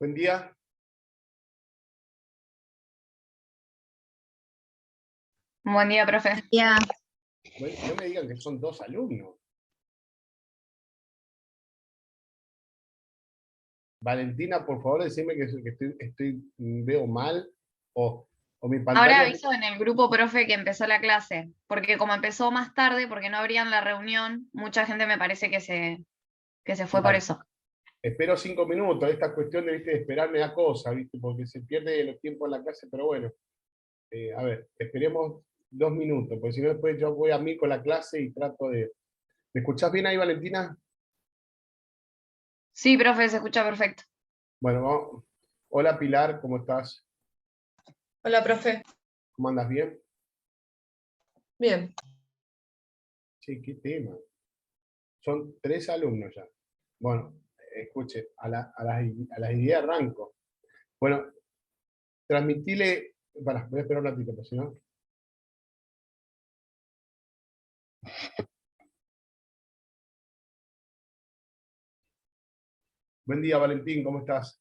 Buen día. Buen día, profe. Ya. No me digan que son 2 alumnos. Valentina, por favor, decime que veo mal o mi Ahora pantalla... aviso en el grupo, profe, que empezó la clase, porque como empezó más tarde, porque no abrían la reunión, mucha gente me parece que se fue por Vale. eso. Espero 5 minutos. Esta cuestión de, ¿viste?, de esperar me da cosa, ¿viste? Porque se pierde el tiempo en la clase, pero bueno. A ver, esperemos 2 minutos, porque si no después yo voy a mí con la clase y trato de... ¿Me escuchás bien ahí, Valentina? Sí, profe, se escucha perfecto. Bueno, vamos. Hola Pilar, ¿cómo estás? Hola, profe. ¿Cómo andas? ¿Bien? Bien. Sí, qué tema. Son 3 alumnos ya. Bueno, escuche, a las 10 arranco. Bueno, transmitile... Pará, voy a esperar un ratito, pues si no... Buen día, Valentín, ¿cómo estás?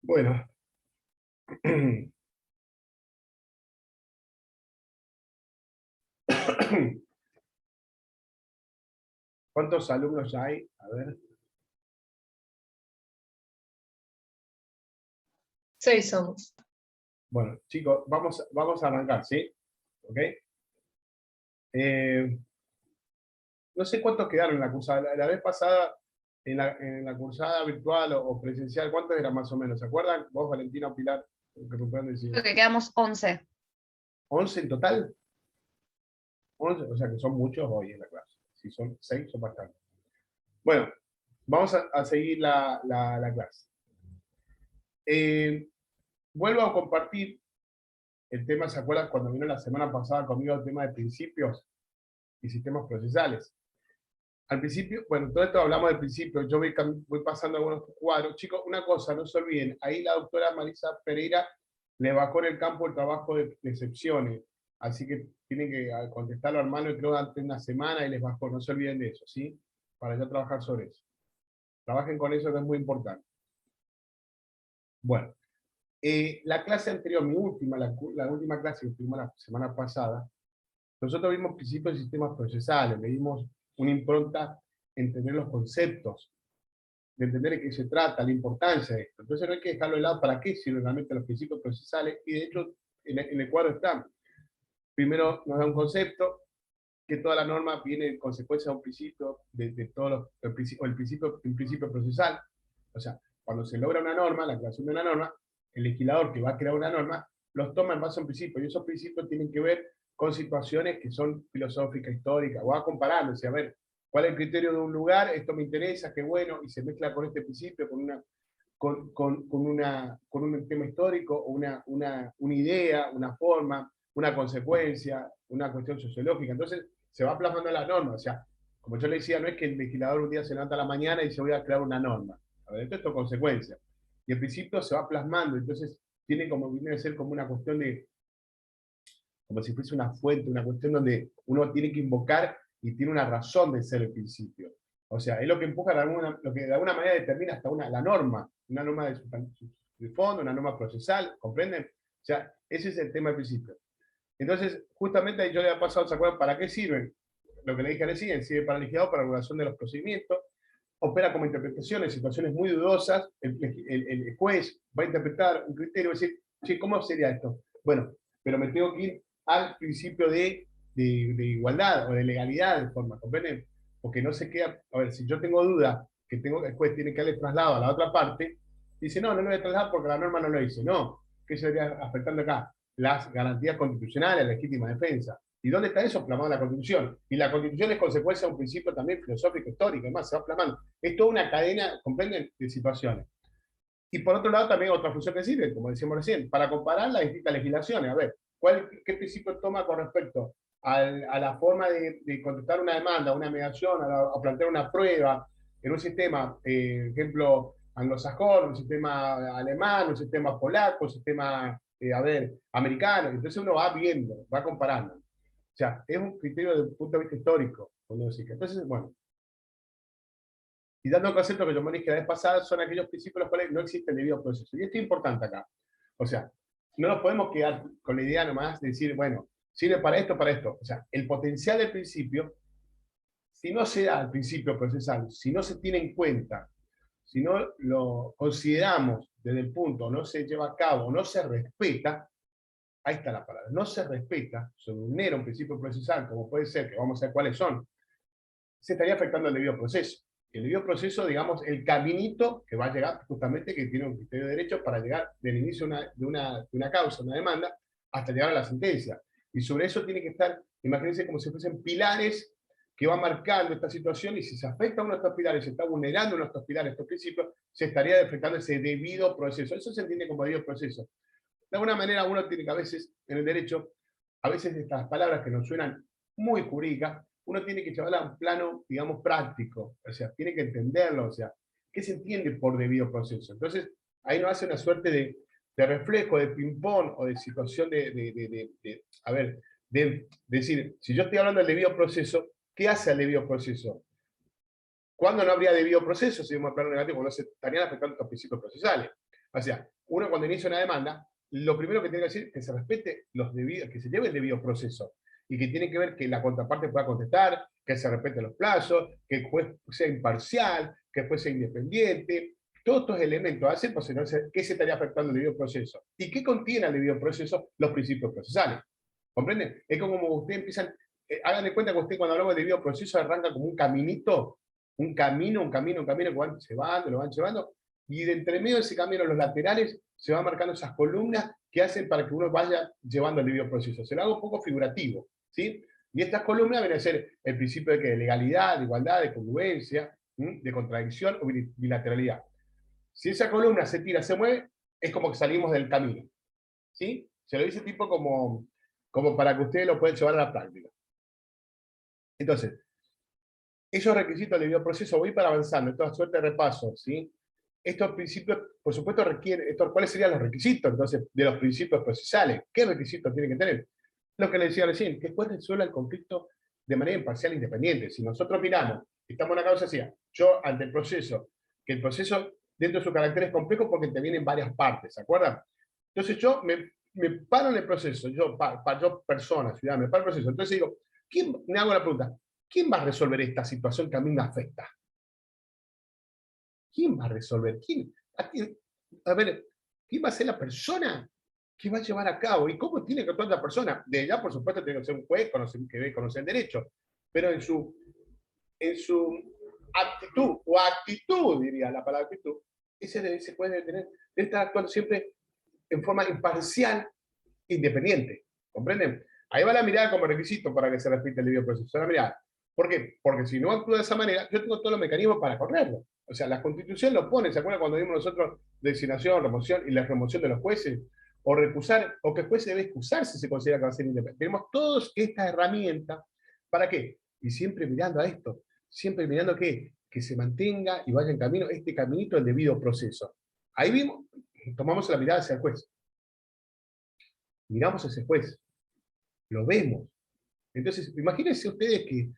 Bueno. ¿Cuántos alumnos ya hay? A ver. 6 somos. Bueno, chicos, vamos a arrancar, ¿sí? ¿Ok? No sé cuántos quedaron en la cursada. La vez pasada, en la cursada virtual o presencial, ¿cuántos eran más o menos? ¿Se acuerdan? Vos, Valentina o Pilar, que me puedan decir. Creo que quedamos 11. ¿11 en total? 11, o sea que son muchos hoy en la clase. Si son 6, son bastantes. Bueno, vamos a seguir la clase. Vuelvo a compartir el tema, ¿se acuerdan cuando vino la semana pasada conmigo el tema de principios y sistemas procesales? Al principio, bueno, todo esto hablamos del principio, yo voy pasando algunos cuadros. Chicos, una cosa, no se olviden, ahí la doctora Marisa Pereira le bajó en el campo el trabajo de excepciones, así que tienen que contestarlo al mano, creo, antes de una semana y les bajó, no se olviden de eso, ¿sí? Para ya trabajar sobre eso. Trabajen con eso, que es muy importante. Bueno, la clase anterior, mi última, la última clase que tuvimos la semana pasada, nosotros vimos principios de sistemas procesales, le dimos una impronta en entender los conceptos, de entender de qué se trata, la importancia de esto. Entonces no hay que dejarlo de lado para qué sirven realmente los principios procesales, y de hecho en el cuadro están. Primero nos da un concepto, que toda la norma viene en consecuencia de un principio, de todos los, el principio procesal. O sea, cuando se logra una norma, la creación de una norma, el legislador que va a crear una norma, los toma en base a un principio, y esos principios tienen que ver con situaciones que son filosóficas, históricas, o va comparándose, a ver, cuál es el criterio de un lugar, esto me interesa, qué bueno, y se mezcla con este principio, con un tema histórico, o una idea, una forma, una consecuencia, una cuestión sociológica. Entonces, se va plasmando la norma. O sea, como yo le decía, no es que el legislador un día se levanta a la mañana y se voy a crear una norma. A ver, esto es consecuencia. Y el principio se va plasmando, entonces viene a ser como una cuestión de, como si fuese una fuente, una cuestión donde uno tiene que invocar y tiene una razón de ser el principio. O sea, es lo que empuja, lo que de alguna manera determina hasta la norma, una norma de fondo, una norma procesal, ¿comprenden? O sea, ese es el tema del principio. Entonces, justamente yo le he pasado, ¿se acuerdan? ¿Para qué sirven? Lo que le dije recién, sirve para el legislador, para la regulación de los procedimientos, opera como interpretación en situaciones muy dudosas, el juez va a interpretar un criterio y va a decir, che, ¿cómo sería esto? Bueno, pero me tengo que ir al principio de igualdad o de legalidad de forma, ¿comprenden? Porque no se queda, a ver, si yo tengo duda que el juez tiene que darle traslado a la otra parte, dice, no, no lo voy a trasladar porque la norma no lo dice. No, ¿qué se estaría afectando acá? Las garantías constitucionales, la legítima defensa. ¿Y dónde está eso? Plasmado en la Constitución. Y la Constitución es consecuencia de un principio también filosófico, histórico, además se va plasmando. Es toda una cadena, comprenden, de situaciones. Y por otro lado, también otra función que sirve, como decíamos recién, para comparar las distintas legislaciones. A ver, ¿qué principio toma con respecto a la forma de contestar una demanda, una mediación, a plantear una prueba en un sistema, ejemplo, anglosajón, un sistema alemán, un sistema polaco, un sistema, americano? Entonces uno va viendo, va comparando. O sea, es un criterio desde el punto de vista histórico. Entonces, bueno, y dando un concepto que yo me dije la vez pasada, son aquellos principios en los cuales no existe el debido proceso. Y esto es importante acá. O sea, no nos podemos quedar con la idea nomás de decir, bueno, sirve para esto, para esto. O sea, el potencial del principio, si no se da el principio procesal, si no se tiene en cuenta, si no lo consideramos desde el punto, no se lleva a cabo, no se respeta, ahí está la palabra, no se respeta, se vulnera un principio procesal, como puede ser, que vamos a ver cuáles son, se estaría afectando el debido proceso. El debido proceso, digamos, el caminito que va a llegar, justamente, que tiene un criterio de derecho para llegar del inicio de una causa, una demanda, hasta llegar a la sentencia. Y sobre eso tiene que estar, imagínense como si fuesen pilares que van marcando esta situación, y si se afecta a uno de estos pilares, se está vulnerando uno de estos pilares, estos principios, se estaría afectando ese debido proceso. Eso se entiende como debido proceso. De alguna manera uno tiene que a veces, en el derecho, a veces estas palabras que nos suenan muy jurídicas, uno tiene que llevarla a un plano, digamos, práctico, o sea, tiene que entenderlo, o sea, ¿qué se entiende por debido proceso? Entonces, ahí nos hace una suerte de reflejo, de ping-pong, o de situación de decir, si yo estoy hablando del debido proceso, ¿qué hace el debido proceso? ¿Cuándo no habría debido proceso? Si vemos el plano negativo, no se estarían afectando estos principios procesales. O sea, uno cuando inicia una demanda, lo primero que tiene que decir es que se respete los debidos, que se lleve el debido proceso, y que tiene que ver que la contraparte pueda contestar, que se respeten los plazos, que el juez sea imparcial, que el juez sea independiente. Todos estos elementos hacen que se estaría afectando el debido proceso. ¿Y qué contiene el debido proceso? Los principios procesales. ¿Comprenden? Es como ustedes empiezan, hagan de cuenta que usted cuando hablamos de debido proceso arranca como un caminito, un camino que van llevando, lo van llevando, y de entre medio de ese camino, los laterales, se van marcando esas columnas que hacen para que uno vaya llevando el debido proceso. Se lo hago un poco figurativo, ¿sí? Y estas columnas vienen a ser el principio de legalidad, de igualdad, de congruencia, de contradicción o bilateralidad. Si esa columna se tira, se mueve, es como que salimos del camino, ¿sí? Se lo dice tipo como para que ustedes lo puedan llevar a la práctica. Entonces, esos requisitos del debido proceso, voy para avanzando, en toda suerte de repaso, ¿sí? Estos principios, por supuesto, requieren, ¿cuáles serían los requisitos, entonces, de los principios procesales? ¿Qué requisitos tienen que tener? Lo que les decía recién, que después resuelva el conflicto de manera imparcial e independiente. Si nosotros miramos, estamos en una causa así, yo ante el proceso, que el proceso dentro de su carácter es complejo porque interviene en varias partes, ¿se acuerdan? Entonces yo me paro en el proceso, yo persona, ciudadano, me paro en el proceso, entonces digo, me hago la pregunta, ¿quién va a resolver esta situación que a mí me afecta? ¿Quién va a resolver? A ver, ¿quién va a ser la persona que va a llevar a cabo? ¿Y cómo tiene que actuar la persona? De ella, por supuesto, tiene que ser un juez que debe conocer el derecho, pero en su actitud, o actitud, diría la palabra actitud, ese juez debe estar actuando siempre en forma imparcial, independiente. ¿Comprenden? Ahí va la mirada como requisito para que se respete el debido proceso. La mirada. ¿Por qué? Porque si no actúa de esa manera, yo tengo todos los mecanismos para correrlo. O sea, la Constitución lo pone, ¿se acuerdan cuando vimos nosotros designación, remoción y la remoción de los jueces? O recusar, o que el juez debe excusarse si se considera que va a ser independiente. Tenemos todas estas herramientas, ¿para qué? Y siempre mirando a esto, siempre mirando que se mantenga y vaya en camino este caminito del debido proceso. Ahí vimos, tomamos la mirada hacia el juez. Miramos a ese juez, lo vemos. Entonces, imagínense ustedes que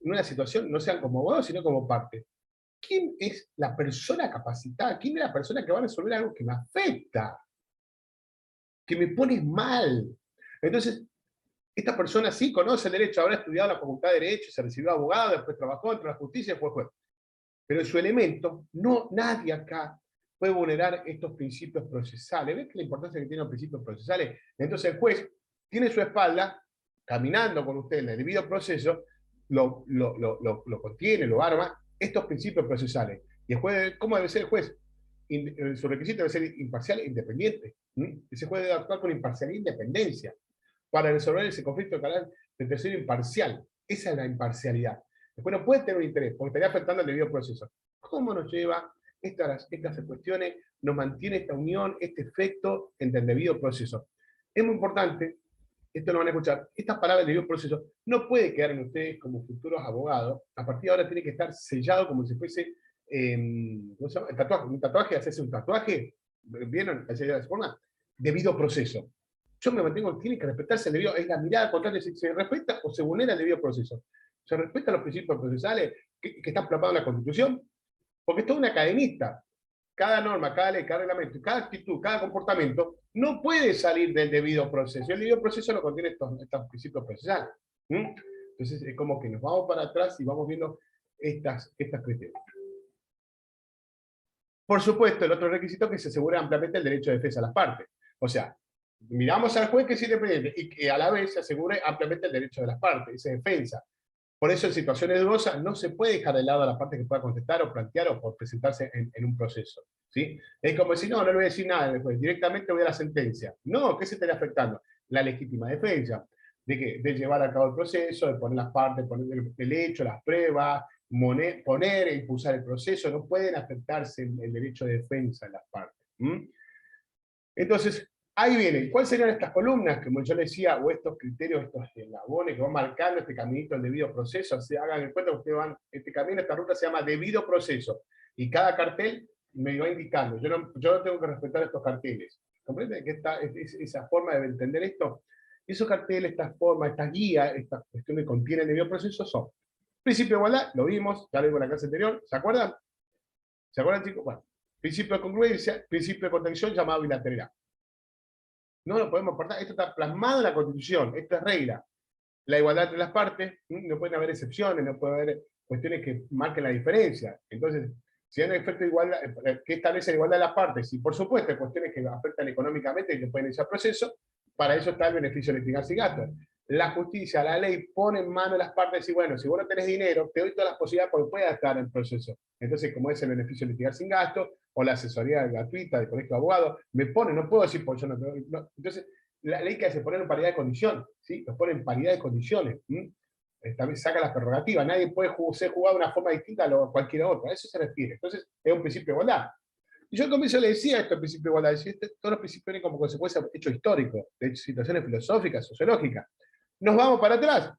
en una situación no sean como abogados, sino como parte. ¿Quién es la persona capacitada? ¿Quién es la persona que va a resolver algo que me afecta? Que me pone mal. Entonces, esta persona sí conoce el derecho, habrá estudiado en la facultad de Derecho, se recibió abogado, después trabajó entre la justicia y fue juez. Pero en su elemento, nadie acá puede vulnerar estos principios procesales. ¿Ves la importancia que tienen los principios procesales? Entonces el juez tiene su espalda, caminando con usted en el debido proceso, lo contiene, lo arma, estos principios procesales. Y el juez, ¿cómo debe ser el juez? Su requisito debe ser imparcial e independiente. Ese juez debe actuar con imparcialidad e independencia para resolver ese conflicto de carácter de tercero imparcial. Esa es la imparcialidad. Después no puede tener un interés, porque estaría afectando el debido proceso. ¿Cómo nos lleva estas cuestiones, nos mantiene esta unión, este efecto entre el debido proceso? Es muy importante, esto lo van a escuchar, estas palabras del debido proceso no puede quedar en ustedes como futuros abogados, a partir de ahora tiene que estar sellado como si fuese ¿cómo se llama? El tatuaje, un tatuaje, hacerse un tatuaje, ¿vieron? De esa forma, debido proceso. Yo me mantengo, tiene que respetarse el debido, es la mirada constante, ¿se respeta o se vulnera el debido proceso? ¿Se respetan los principios procesales que están plasmados en la Constitución? Porque esto es una cadenista. Cada norma, cada ley, cada reglamento, cada actitud, cada comportamiento no puede salir del debido proceso. El debido proceso no contiene estos principios procesales. Entonces es como que nos vamos para atrás y vamos viendo estas cuestiones. Por supuesto, el otro requisito es que se asegure ampliamente el derecho de defensa a las partes. O sea, miramos al juez que es independiente y que a la vez se asegure ampliamente el derecho de las partes, esa defensa. Por eso en situaciones dudosas no se puede dejar de lado a la parte que pueda contestar o plantear o por presentarse en un proceso. ¿Sí? Es como decir, no le voy a decir nada después, directamente voy a la sentencia. No, ¿qué se estaría afectando? La legítima defensa. De llevar a cabo el proceso, de poner las partes, poner el hecho, las pruebas, poner e impulsar el proceso. No pueden afectarse el derecho de defensa de las partes. Entonces, ahí vienen. ¿Cuáles serían estas columnas? Como yo les decía, o estos criterios, estos eslabones que van marcando este caminito del debido proceso. O sea, hagan en cuenta que ustedes van, este camino, esta ruta se llama debido proceso. Y cada cartel me va indicando. Yo no tengo que respetar estos carteles. ¿Comprende? Que esa forma de entender esto. Esos carteles, estas formas, estas guías, estas cuestiones que contienen el debido proceso son principio de igualdad, lo vimos, ya lo vimos en la clase anterior. ¿Se acuerdan? ¿Se acuerdan, chicos? Bueno, principio de congruencia, principio de contención llamado bilateralidad. No lo podemos apartar, esto está plasmado en la Constitución, esto es regla. La igualdad entre las partes, no pueden haber excepciones, no puede haber cuestiones que marquen la diferencia. Entonces, si hay un efecto de igualdad, ¿qué establece la igualdad de las partes? Y por supuesto, hay cuestiones que afectan económicamente y que pueden iniciar proceso, para eso está el beneficio de litigar sin gastos. La justicia, la ley, pone en mano de las partes y bueno, si vos no tenés dinero, te doy todas las posibilidades porque puedas estar en el proceso. Entonces, como es el beneficio de litigar sin gastos, o la asesoría gratuita del colegio de abogados, me pone, no puedo decir, pues yo no. Entonces, la ley que hace poner en paridad de condiciones, ¿sí? Los pone en paridad de condiciones. También saca las prerrogativas, nadie puede ser jugado de una forma distinta a cualquier otra, a eso se refiere. Entonces, es un principio de igualdad. Y yo al comienzo le decía esto, el principio de igualdad, decía, todos los principios vienen como consecuencia de hechos históricos, de situaciones filosóficas, sociológicas. Nos vamos para atrás,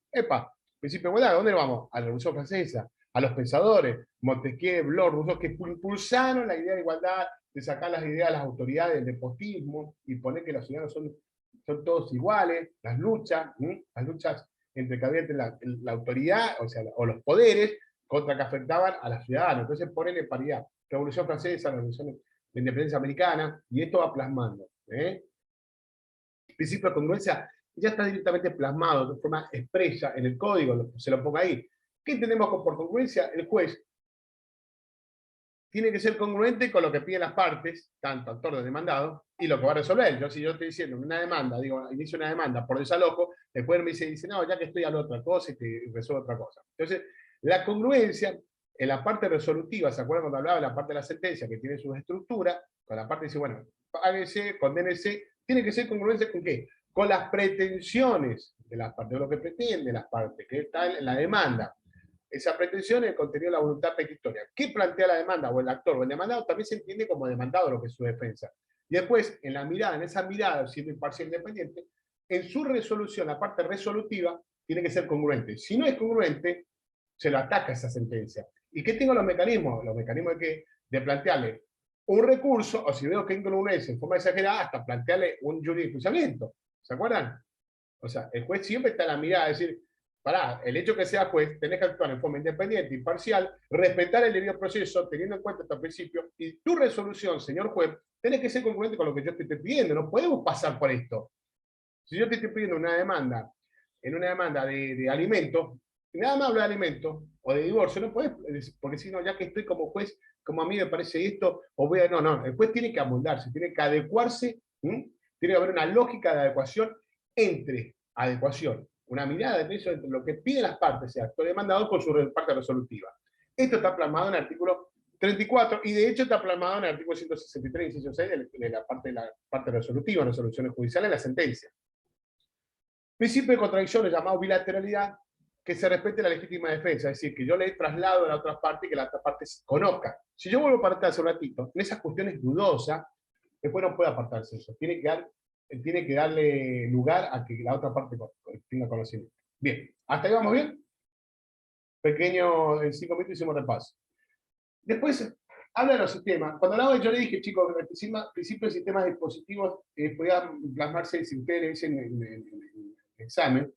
principio de igualdad, ¿a dónde vamos? A la Revolución Francesa, a los pensadores, Montesquieu, Bloch, Rousseau, que impulsaron la idea de igualdad, de sacar las ideas de las autoridades del despotismo y poner que los ciudadanos son todos iguales, las luchas entre que había entre la autoridad, o sea, o los poderes, contra que afectaban a los ciudadanos. Entonces ponen en paridad. Revolución Francesa, la Revolución de Independencia Americana, y esto va plasmando. El principio de congruencia ya está directamente plasmado de forma expresa en el código, se lo pongo ahí. ¿Qué entendemos por congruencia? El juez tiene que ser congruente con lo que piden las partes, tanto actor de demandado, y lo que va a resolver. Si yo estoy diciendo una demanda, inicio una demanda por desalojo, el juez me dice, no, ya que estoy a la otra cosa y te resuelvo otra cosa. Entonces, la congruencia, en la parte resolutiva, ¿se acuerdan cuando hablaba de la parte de la sentencia, que tiene su estructura? Con la parte dice, bueno, páguese, condénese, tiene que ser congruencia con ¿qué? Con las pretensiones de las partes, de lo que pretenden las partes, que está en la demanda. Esa pretensión es el contenido de la voluntad petitoria. ¿Qué plantea la demanda? O el actor o el demandado también se entiende como demandado lo que es su defensa. Y después, en esa mirada, siendo imparcial e independiente, en su resolución, la parte resolutiva, tiene que ser congruente. Si no es congruente, se lo ataca esa sentencia. ¿Y qué tengo los mecanismos? Los mecanismos de plantearle un recurso, o si veo que incongruencia en forma exagerada, hasta plantearle un jurisdiccionamiento. ¿Se acuerdan? O sea, el juez siempre está en la mirada de decir, pará, el hecho que sea juez, tenés que actuar en forma independiente, imparcial, respetar el debido proceso, teniendo en cuenta estos principios, y tu resolución, señor juez, tenés que ser congruente con lo que yo te estoy pidiendo, no podemos pasar por esto. Si yo te estoy pidiendo una demanda, en una demanda de alimentos, y nada más hablo de alimentos, o de divorcio, no puedes, porque si no, ya que estoy como juez, como a mí me parece esto, o voy a, no, el juez tiene que amoldarse, tiene que adecuarse, tiene que haber una lógica de adecuación entre adecuación, una mirada de eso entre lo que piden las partes, el actor demandador con su parte resolutiva. Esto está plasmado en el artículo 34, y de hecho está plasmado en el artículo 163, inciso 6, de la parte resolutiva, resoluciones judiciales, la sentencia. Principio de contradicción es llamado bilateralidad, que se respete la legítima defensa, es decir, que yo le traslado a la otra parte y que la otra parte conozca. Si yo vuelvo a apartar hace un ratito, en esas cuestiones dudosas, después no puede apartarse eso, tiene que darle lugar a que la otra parte tenga conocimiento. Bien, ¿hasta ahí vamos bien? Pequeño, en 5 minutos hicimos repaso. Después, habla de los sistemas. Cuando hablaba, yo le dije, chicos, el principio de sistemas dispositivos podía plasmarse, si ustedes le dicen en el examen,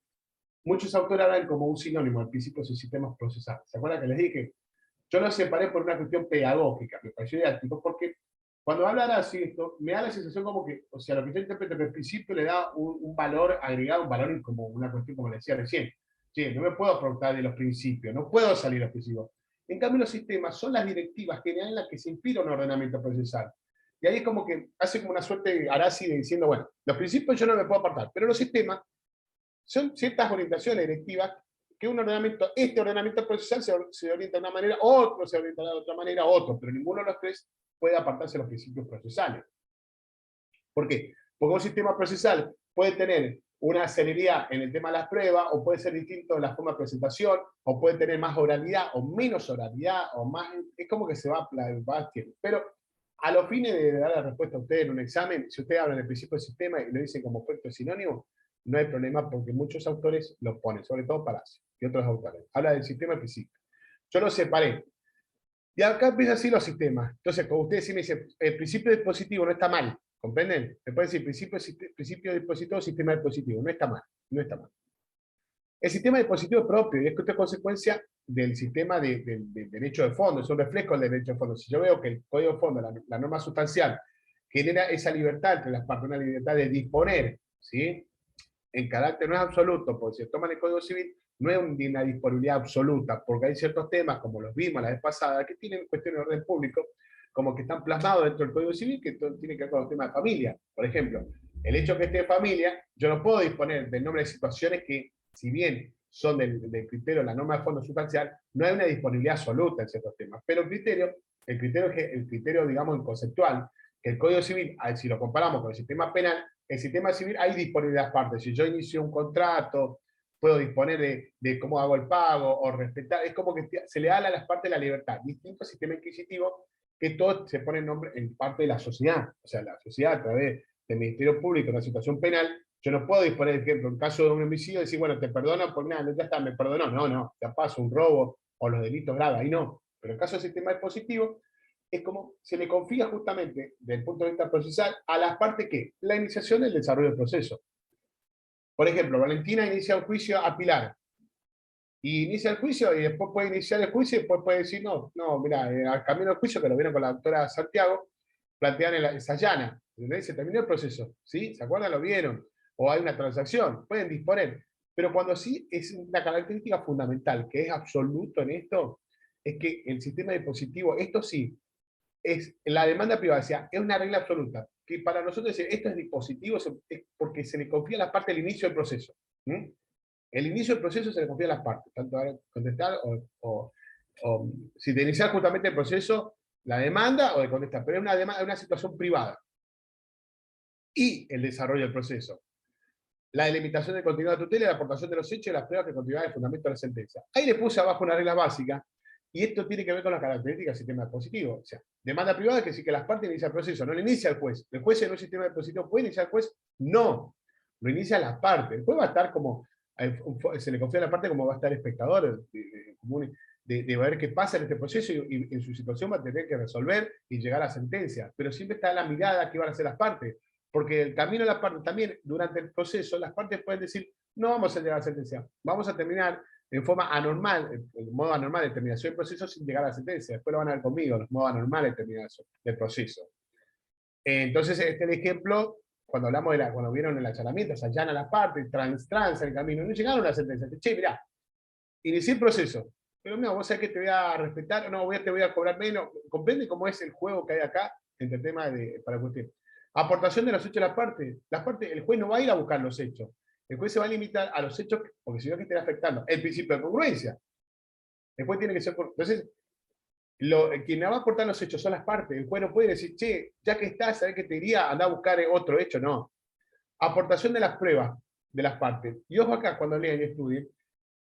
muchos autores hablan como un sinónimo al principio de sistemas procesales. ¿Se acuerdan que les dije? Yo lo separé por una cuestión pedagógica, me pareció didáctico, porque cuando hablan así esto, me da la sensación como que, o sea, lo que yo interpreto que el principio le da un valor agregado, un valor como una cuestión, como le decía recién. Sí, no me puedo aportar de los principios, no puedo salir de los principios. En cambio, los sistemas son las directivas generales en las que se inspira un ordenamiento procesal. Y ahí es como que hace como una suerte de Aracide diciendo, bueno, los principios yo no me puedo apartar, pero los sistemas son ciertas orientaciones directivas que este ordenamiento procesal se orienta de una manera, otro se orienta de otra manera, otro, pero ninguno de los tres puede apartarse de los principios procesales. ¿Por qué? Porque un sistema procesal puede tener una celeridad en el tema de las pruebas, o puede ser distinto en la forma de presentación, o puede tener más oralidad, o menos oralidad, o más, es como que se va haciendo. Pero a los fines de dar la respuesta a ustedes en un examen, si ustedes hablan del principio del sistema y lo dicen como efecto sinónimo, no hay problema porque muchos autores lo ponen, sobre todo Palacio y otros autores. Habla del sistema y principio. Yo lo separé. Y acá empieza así los sistemas. Entonces, como ustedes sí me dicen, el principio dispositivo no está mal. ¿Comprenden? Se puede decir principio dispositivo, sistema dispositivo. No está mal. No está mal. El sistema dispositivo es propio y es consecuencia del sistema del derecho de fondo. Es un reflejo del derecho de fondo. Si yo veo que el código de fondo, la norma sustancial, genera esa libertad entre las partes, una libertad de disponer, ¿sí? En carácter no es absoluto, porque si se toma el Código Civil, no es una disponibilidad absoluta, porque hay ciertos temas, como los vimos la vez pasada, que tienen cuestiones de orden público, como que están plasmados dentro del Código Civil, que tienen que ver con los temas de familia. Por ejemplo, el hecho que esté de familia, yo no puedo disponer del nombre de situaciones que, si bien son del criterio de la norma de fondo sustancial, no hay una disponibilidad absoluta en ciertos temas. Pero el criterio, digamos, conceptual, que el Código Civil, si lo comparamos con el sistema penal, el sistema civil hay disponibilidad aparte. Si yo inicio un contrato, puedo disponer de cómo hago el pago, o respetar, es como que se le da a las partes la libertad. Distinto al sistema inquisitivo, que todo se pone en nombre en parte de la sociedad. O sea, la sociedad a través del Ministerio Público en una situación penal, yo no puedo disponer, por ejemplo, en caso de un homicidio, decir, bueno, te perdono por nada, ya está, me perdonó. No, te paso un robo o los delitos graves, ahí no. Pero en caso del sistema dispositivo, es como se le confía justamente, desde el punto de vista procesal, a las partes que la iniciación y el desarrollo del proceso. Por ejemplo, Valentina inicia un juicio a Pilar, y inicia el juicio, y después puede iniciar el juicio, y después puede decir, no, mira, al camino del juicio, que lo vieron con la doctora Santiago, plantean esa llana, se terminó el proceso, ¿sí? ¿Se acuerdan? Lo vieron, o hay una transacción, pueden disponer, pero cuando sí es una característica fundamental, que es absoluto en esto, es que el sistema dispositivo, esto sí, es la demanda de privacidad, es una regla absoluta, que para nosotros esto es dispositivo, es porque se le confía a las partes el inicio del proceso. El inicio del proceso se le confía a las partes, tanto a contestar o si de iniciar justamente el proceso, la demanda o de contestar, pero es una situación privada. Y el desarrollo del proceso. La delimitación de continuidad de tutela y la aportación de los hechos y las pruebas que continuarán el fundamento de la sentencia. Ahí le puse abajo una regla básica, y esto tiene que ver con las características del sistema dispositivo. O sea, demanda privada que sí que las partes inician el proceso, no lo inicia el juez. El juez en un sistema dispositivo puede iniciar el juez, no. Lo inicia las partes. El juez va a estar como, se le confía a la parte como va a estar espectador, de ver qué pasa en este proceso y en su situación va a tener que resolver y llegar a la sentencia. Pero siempre está la mirada que van a hacer las partes. Porque el camino de las partes, también durante el proceso, las partes pueden decir, no vamos a llegar a la sentencia, vamos a terminar en forma anormal, en modo anormal de terminación del proceso sin llegar a la sentencia. Después lo van a ver conmigo, los modos anormales de terminación del proceso. Entonces, este es el ejemplo, cuando hablamos de cuando vieron el acharamiento, se allana la parte, transa el camino, no llegaron a la sentencia. Che, mirá, inicié el proceso, pero no, vos sabés que te voy a respetar, no, te voy a cobrar menos. ¿Comprende cómo es el juego que hay acá entre temas para usted? Aportación de los hechos de las partes, el juez no va a ir a buscar los hechos. El juez se va a limitar a los hechos, porque si no, que esté afectando el principio de congruencia. Después tiene que ser. Entonces, quien va a aportar los hechos son las partes. El juez no puede decir, che, ya que estás, ¿sabés que te diría? Andá a buscar otro hecho. No. Aportación de las pruebas de las partes. Y ojo acá, cuando lean y estudien,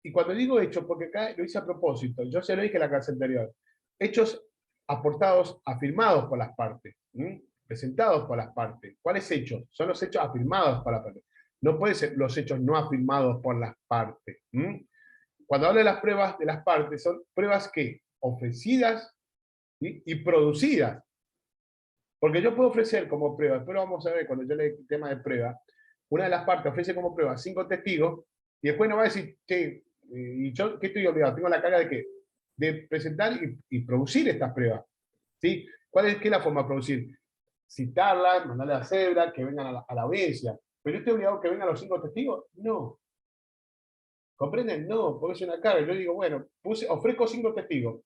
y cuando digo hechos, porque acá lo hice a propósito, yo se lo dije en la clase anterior, hechos aportados, afirmados por las partes, presentados por las partes. ¿Cuáles hechos? Son los hechos afirmados por las partes. No pueden ser los hechos no afirmados por las partes. Cuando hablo de las pruebas de las partes, son pruebas que ofrecidas, ¿sí? Y producidas. Porque yo puedo ofrecer como prueba, después lo vamos a ver cuando yo lea el tema de prueba, una de las partes ofrece como prueba 5 testigos, y después nos va a decir, che, ¿y yo qué estoy obligado? Tengo la carga de qué? De presentar y producir estas pruebas. ¿Sí? ¿Qué es la forma de producir? Citarlas, mandarle a la cebra, que vengan a la audiencia. ¿Pero yo estoy obligado a que vengan los 5 testigos? No. ¿Comprenden? No, porque es una carga. Yo digo, bueno, ofrezco 5 testigos,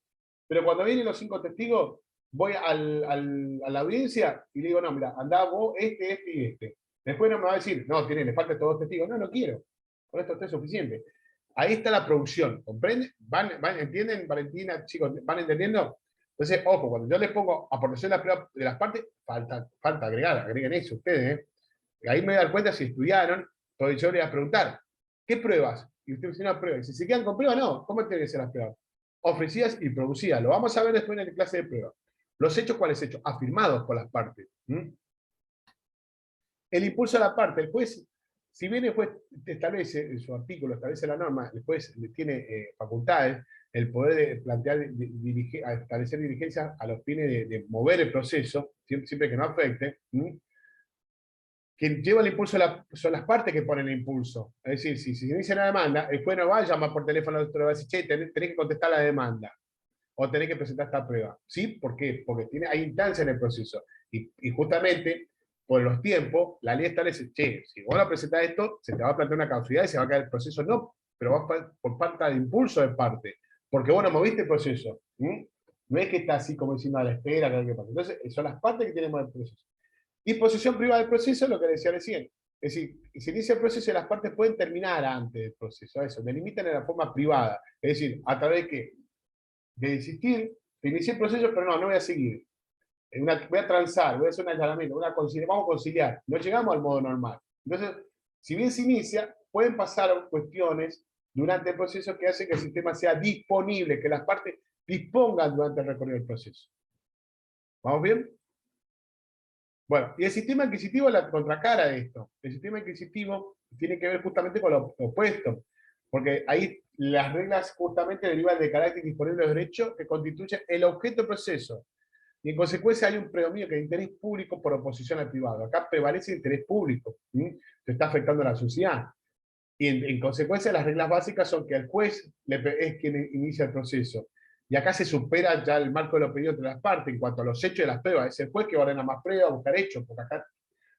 pero cuando vienen los 5 testigos, voy a la audiencia y le digo, no, mira, andá vos, este y este. Después no me va a decir, no, le faltan todos testigos. No, no quiero. Con esto es suficiente. Ahí está la producción, ¿comprenden? ¿Entienden, Valentina, chicos? ¿Van entendiendo? Entonces, ojo, cuando yo les pongo aportación de las partes, falta agregar, agreguen eso ustedes. Ahí me voy a dar cuenta si estudiaron, porque yo les voy a preguntar, ¿qué pruebas? Y usted dice una prueba. Y si se quedan con prueba, no. ¿Cómo tienen que ser las pruebas? Ofrecidas y producidas. Lo vamos a ver después en la clase de prueba. Los hechos, ¿cuáles hechos? Afirmados por las partes. El impulso a la parte. El juez, si bien el juez establece, en su artículo, establece la norma, el juez tiene facultades, el poder de plantear, establecer diligencias a los fines de mover el proceso, siempre que no afecte. Quien lleva el impulso son las partes que ponen el impulso. Es decir, si se inicia una demanda, el juez no va a llamar por teléfono al otro y va a decir, che, tenés que contestar la demanda, o tenés que presentar esta prueba. ¿Sí? ¿Por qué? Porque hay instancia en el proceso. Y justamente, por los tiempos, la ley establece, che, si vos no presentás esto, se te va a plantear una causalidad y se va a caer el proceso. No, pero va por falta de impulso de parte. Porque vos no moviste el proceso. No es que está así como diciendo a la espera, que hay que pasar. Entonces, son las partes que tienen el proceso. Disposición privada del proceso, lo que decía recién. Es decir, se inicia el proceso y las partes pueden terminar antes del proceso. Eso, delimitan en la forma privada. Es decir, a través de qué? De desistir, de iniciar el proceso, pero no voy a seguir. Voy a transar, voy a hacer un allanamiento, vamos a conciliar. No llegamos al modo normal. Entonces, si bien se inicia, pueden pasar cuestiones durante el proceso que hacen que el sistema sea disponible, que las partes dispongan durante el recorrido del proceso. ¿Vamos bien? Bueno, y el sistema adquisitivo es la contracara de esto. El sistema adquisitivo tiene que ver justamente con lo opuesto, porque ahí las reglas justamente derivan del carácter disponible de los derechos que constituyen el objeto del proceso. Y en consecuencia hay un predominio que es interés público por oposición al privado. Acá prevalece el interés público, se está afectando a la sociedad. Y en consecuencia las reglas básicas son que el juez es quien inicia el proceso. Y acá se supera ya el marco de lo pedido entre las partes en cuanto a los hechos de las pruebas. Es el juez que ordena más pruebas, buscar hechos, porque acá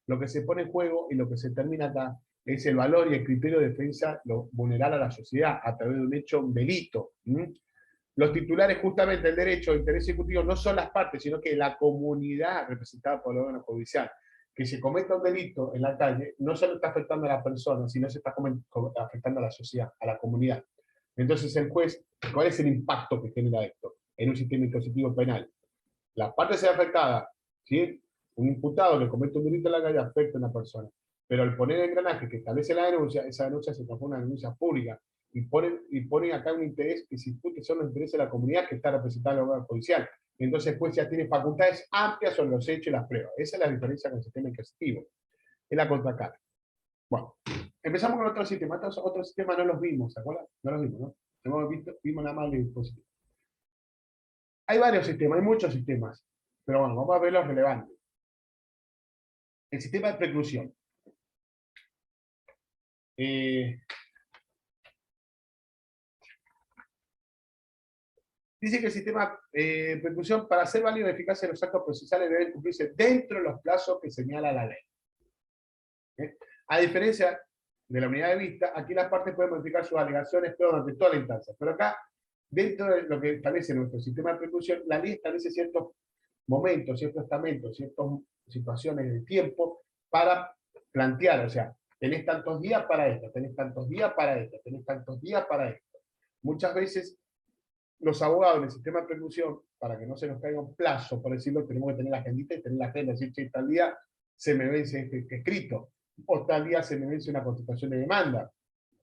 lo que se pone en juego y lo que se termina acá es el valor y el criterio de defensa vulnerar a la sociedad a través de un hecho, un delito. Los titulares justamente del derecho de interés ejecutivo no son las partes, sino que la comunidad representada por el órgano judicial. Que se cometa un delito en la calle no solo está afectando a la persona, sino se está afectando a la sociedad, a la comunidad. Entonces el juez, ¿cuál es el impacto que genera esto en un sistema impositivo penal? La parte sea afectada, ¿sí? Un imputado que comete un delito en la calle afecta a una persona, pero al poner el engranaje que establece la denuncia, esa denuncia se transforma en una denuncia pública y ponen acá un interés que se discute son los intereses de la comunidad que está representada en el órgano judicial. Entonces el juez ya tiene facultades amplias sobre los hechos y las pruebas. Esa es la diferencia con el sistema inquisitivo. Es la contracara. Bueno, empezamos con otro sistema. Estos otros sistemas no los vimos, ¿se acuerdan? No los vimos, ¿no? Vimos nada más el dispositivo. Hay varios sistemas, hay muchos sistemas, pero bueno, vamos a ver los relevantes. El sistema de preclusión. Dice que el sistema de preclusión, para ser válido y eficaz en los actos procesales, debe cumplirse dentro de los plazos que señala la ley. A diferencia de la unidad de vista, aquí las partes pueden modificar sus alegaciones pero durante toda la instancia. Pero acá, dentro de lo que establece nuestro sistema de preclusión, la ley establece ciertos momentos, ciertos estamentos, ciertas situaciones de tiempo para plantear, o sea, tenés tantos días para esto, tenés tantos días para esto, tenés tantos días para esto. Muchas veces los abogados en el sistema de preclusión, para que no se nos caiga un plazo, por decirlo, tenemos que tener la agendita y tener la agenda, decir, che, tal día se me vence este escrito, o tal día se me vence una contestación de demanda,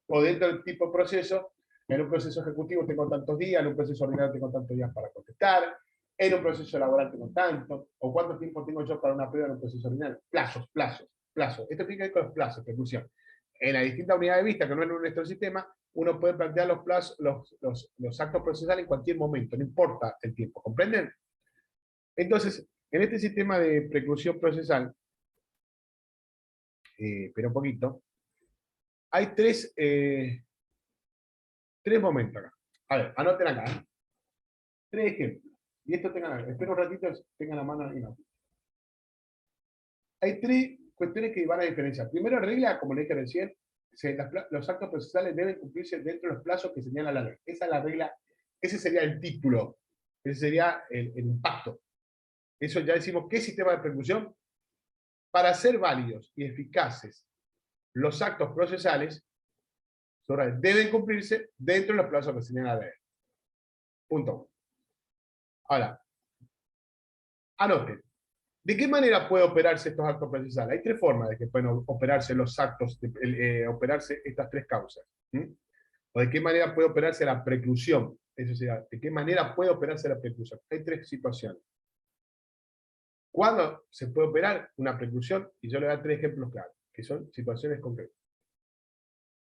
o dentro del tipo de proceso, en un proceso ejecutivo tengo tantos días, en un proceso ordinario tengo tantos días para contestar, en un proceso laboral tengo tanto, o cuánto tiempo tengo yo para una prueba en un proceso ordinario. Plazos. Esto tiene que ver con los plazos, preclusión. En la distinta unidad de vista, que no es nuestro sistema, uno puede plantear los plazos, los actos procesales en cualquier momento, no importa el tiempo, ¿comprenden? Entonces, en este sistema de preclusión procesal, pero un poquito, hay tres momentos acá. A ver, anoten acá. Tres ejemplos. Y esto tengan, espero un ratito, tengan la mano ahí. No. Hay tres cuestiones que van a diferenciar. Primero, regla, como le dije recién, los actos procesales deben cumplirse dentro de los plazos que señala la ley. Esa es la regla, ese sería el título, ese sería el impacto. Eso ya decimos, ¿qué sistema de preclusión? Para ser válidos y eficaces los actos procesales deben cumplirse dentro de los plazos que señala la ley. Punto 1. Ahora, anoten. ¿De qué manera puede operarse estos actos procesales? Hay tres formas de que pueden operarse los actos, operarse estas tres causas. ¿O de qué manera puede operarse la preclusión? Eso sería, ¿de qué manera puede operarse la preclusión? Hay tres situaciones. ¿Cuándo se puede operar una preclusión? Y yo le voy a dar tres ejemplos claros, que son situaciones concretas.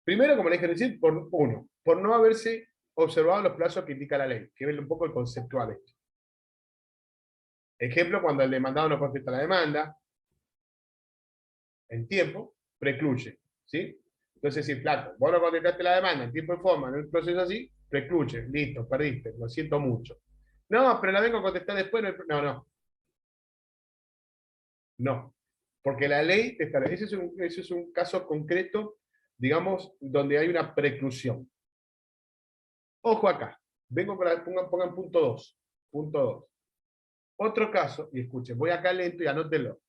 Primero, como le dije recién, por no haberse observado los plazos que indica la ley, que es un poco el conceptual esto. Ejemplo, cuando el demandado no contesta la demanda en tiempo, precluye, ¿sí? Entonces, si flaco, vos no contestaste la demanda en tiempo y forma, en un proceso así, precluye, listo, perdiste, lo siento mucho. No, pero la vengo a contestar después, no, porque la ley te establece, ese es un caso concreto, digamos, donde hay una preclusión. Ojo acá, pongan punto 2, punto 2. Otro caso, y escuchen, voy acá lento y anótenlo,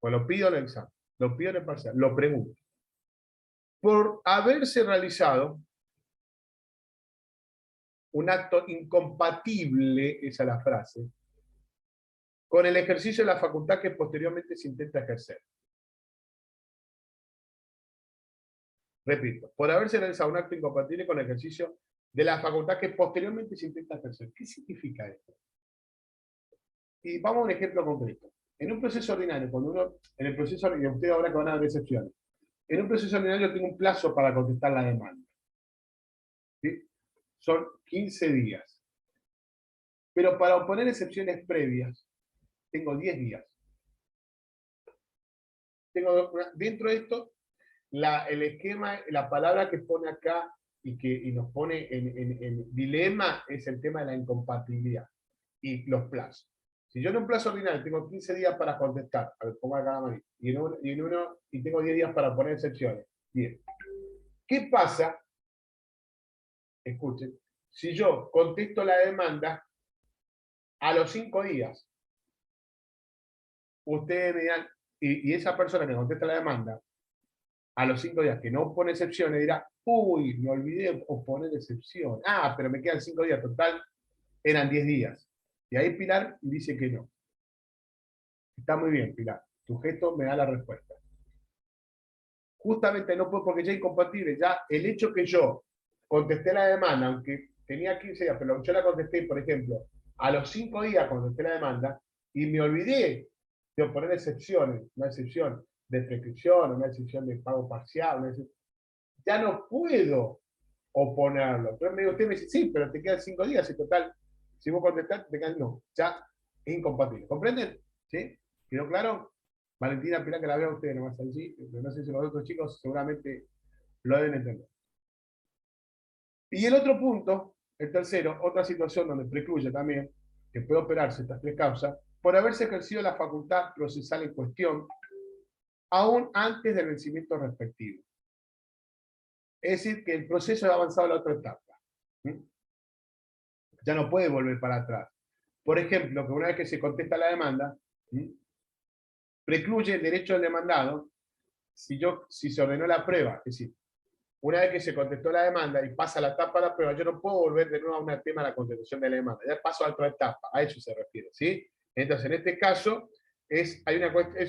pues lo pido en el examen, lo pido en el parcial, lo pregunto. Por haberse realizado un acto incompatible, esa es la frase, con el ejercicio de la facultad que posteriormente se intenta ejercer. Repito, por haberse realizado un acto incompatible con el ejercicio de la facultad que posteriormente se intenta ejercer. ¿Qué significa esto? Y vamos a un ejemplo concreto. En un proceso ordinario, en el proceso ordinario, ustedes ahora que van a ver excepciones, en un proceso ordinario tengo un plazo para contestar la demanda. ¿Sí? Son 15 días. Pero para oponer excepciones previas, tengo 10 días. Dentro de esto, el esquema, la palabra que pone acá y nos pone en dilema es el tema de la incompatibilidad y los plazos. Si yo en un plazo ordinario tengo 15 días para contestar, a ver, pongo acá la manita, y tengo 10 días para poner excepciones. Bien. ¿Qué pasa? Escuchen, si yo contesto la demanda a los 5 días, ustedes me dirán, y esa persona que contesta la demanda a los 5 días que no pone excepciones dirá, uy, me olvidé de poner excepción. Ah, pero me quedan 5 días, total, eran 10 días. Y ahí Pilar dice que no. Está muy bien, Pilar. Tu gesto me da la respuesta. Justamente no puedo porque ya es incompatible. Ya el hecho que yo contesté la demanda, aunque tenía 15 días, pero yo la contesté, por ejemplo, a los 5 días contesté la demanda y me olvidé de poner excepciones, una excepción de prescripción, una excepción de pago parcial, ya no puedo oponerlo. Pero usted me dice, sí, pero te quedan 5 días y total, si vos contestás, te quedan, no, ya es incompatible. ¿Comprenden? ¿Sí? ¿Quedó claro? Valentina, Pilar, que la veo a ustedes nomás allí, no sé si los otros chicos seguramente lo deben entender. Y el otro punto, el tercero, otra situación donde precluye también que puede operarse estas tres causas, por haberse ejercido la facultad procesal en cuestión, aún antes del vencimiento respectivo. Es decir, que el proceso ha avanzado a la otra etapa. Ya no puede volver para atrás. Por ejemplo, que una vez que se contesta la demanda, precluye el derecho del demandado si se ordenó la prueba. Es decir, una vez que se contestó la demanda y pasa la etapa de la prueba, yo no puedo volver de nuevo a un tema de la contestación de la demanda. Ya paso a otra etapa, a eso se refiere, ¿sí? Entonces, en este caso, es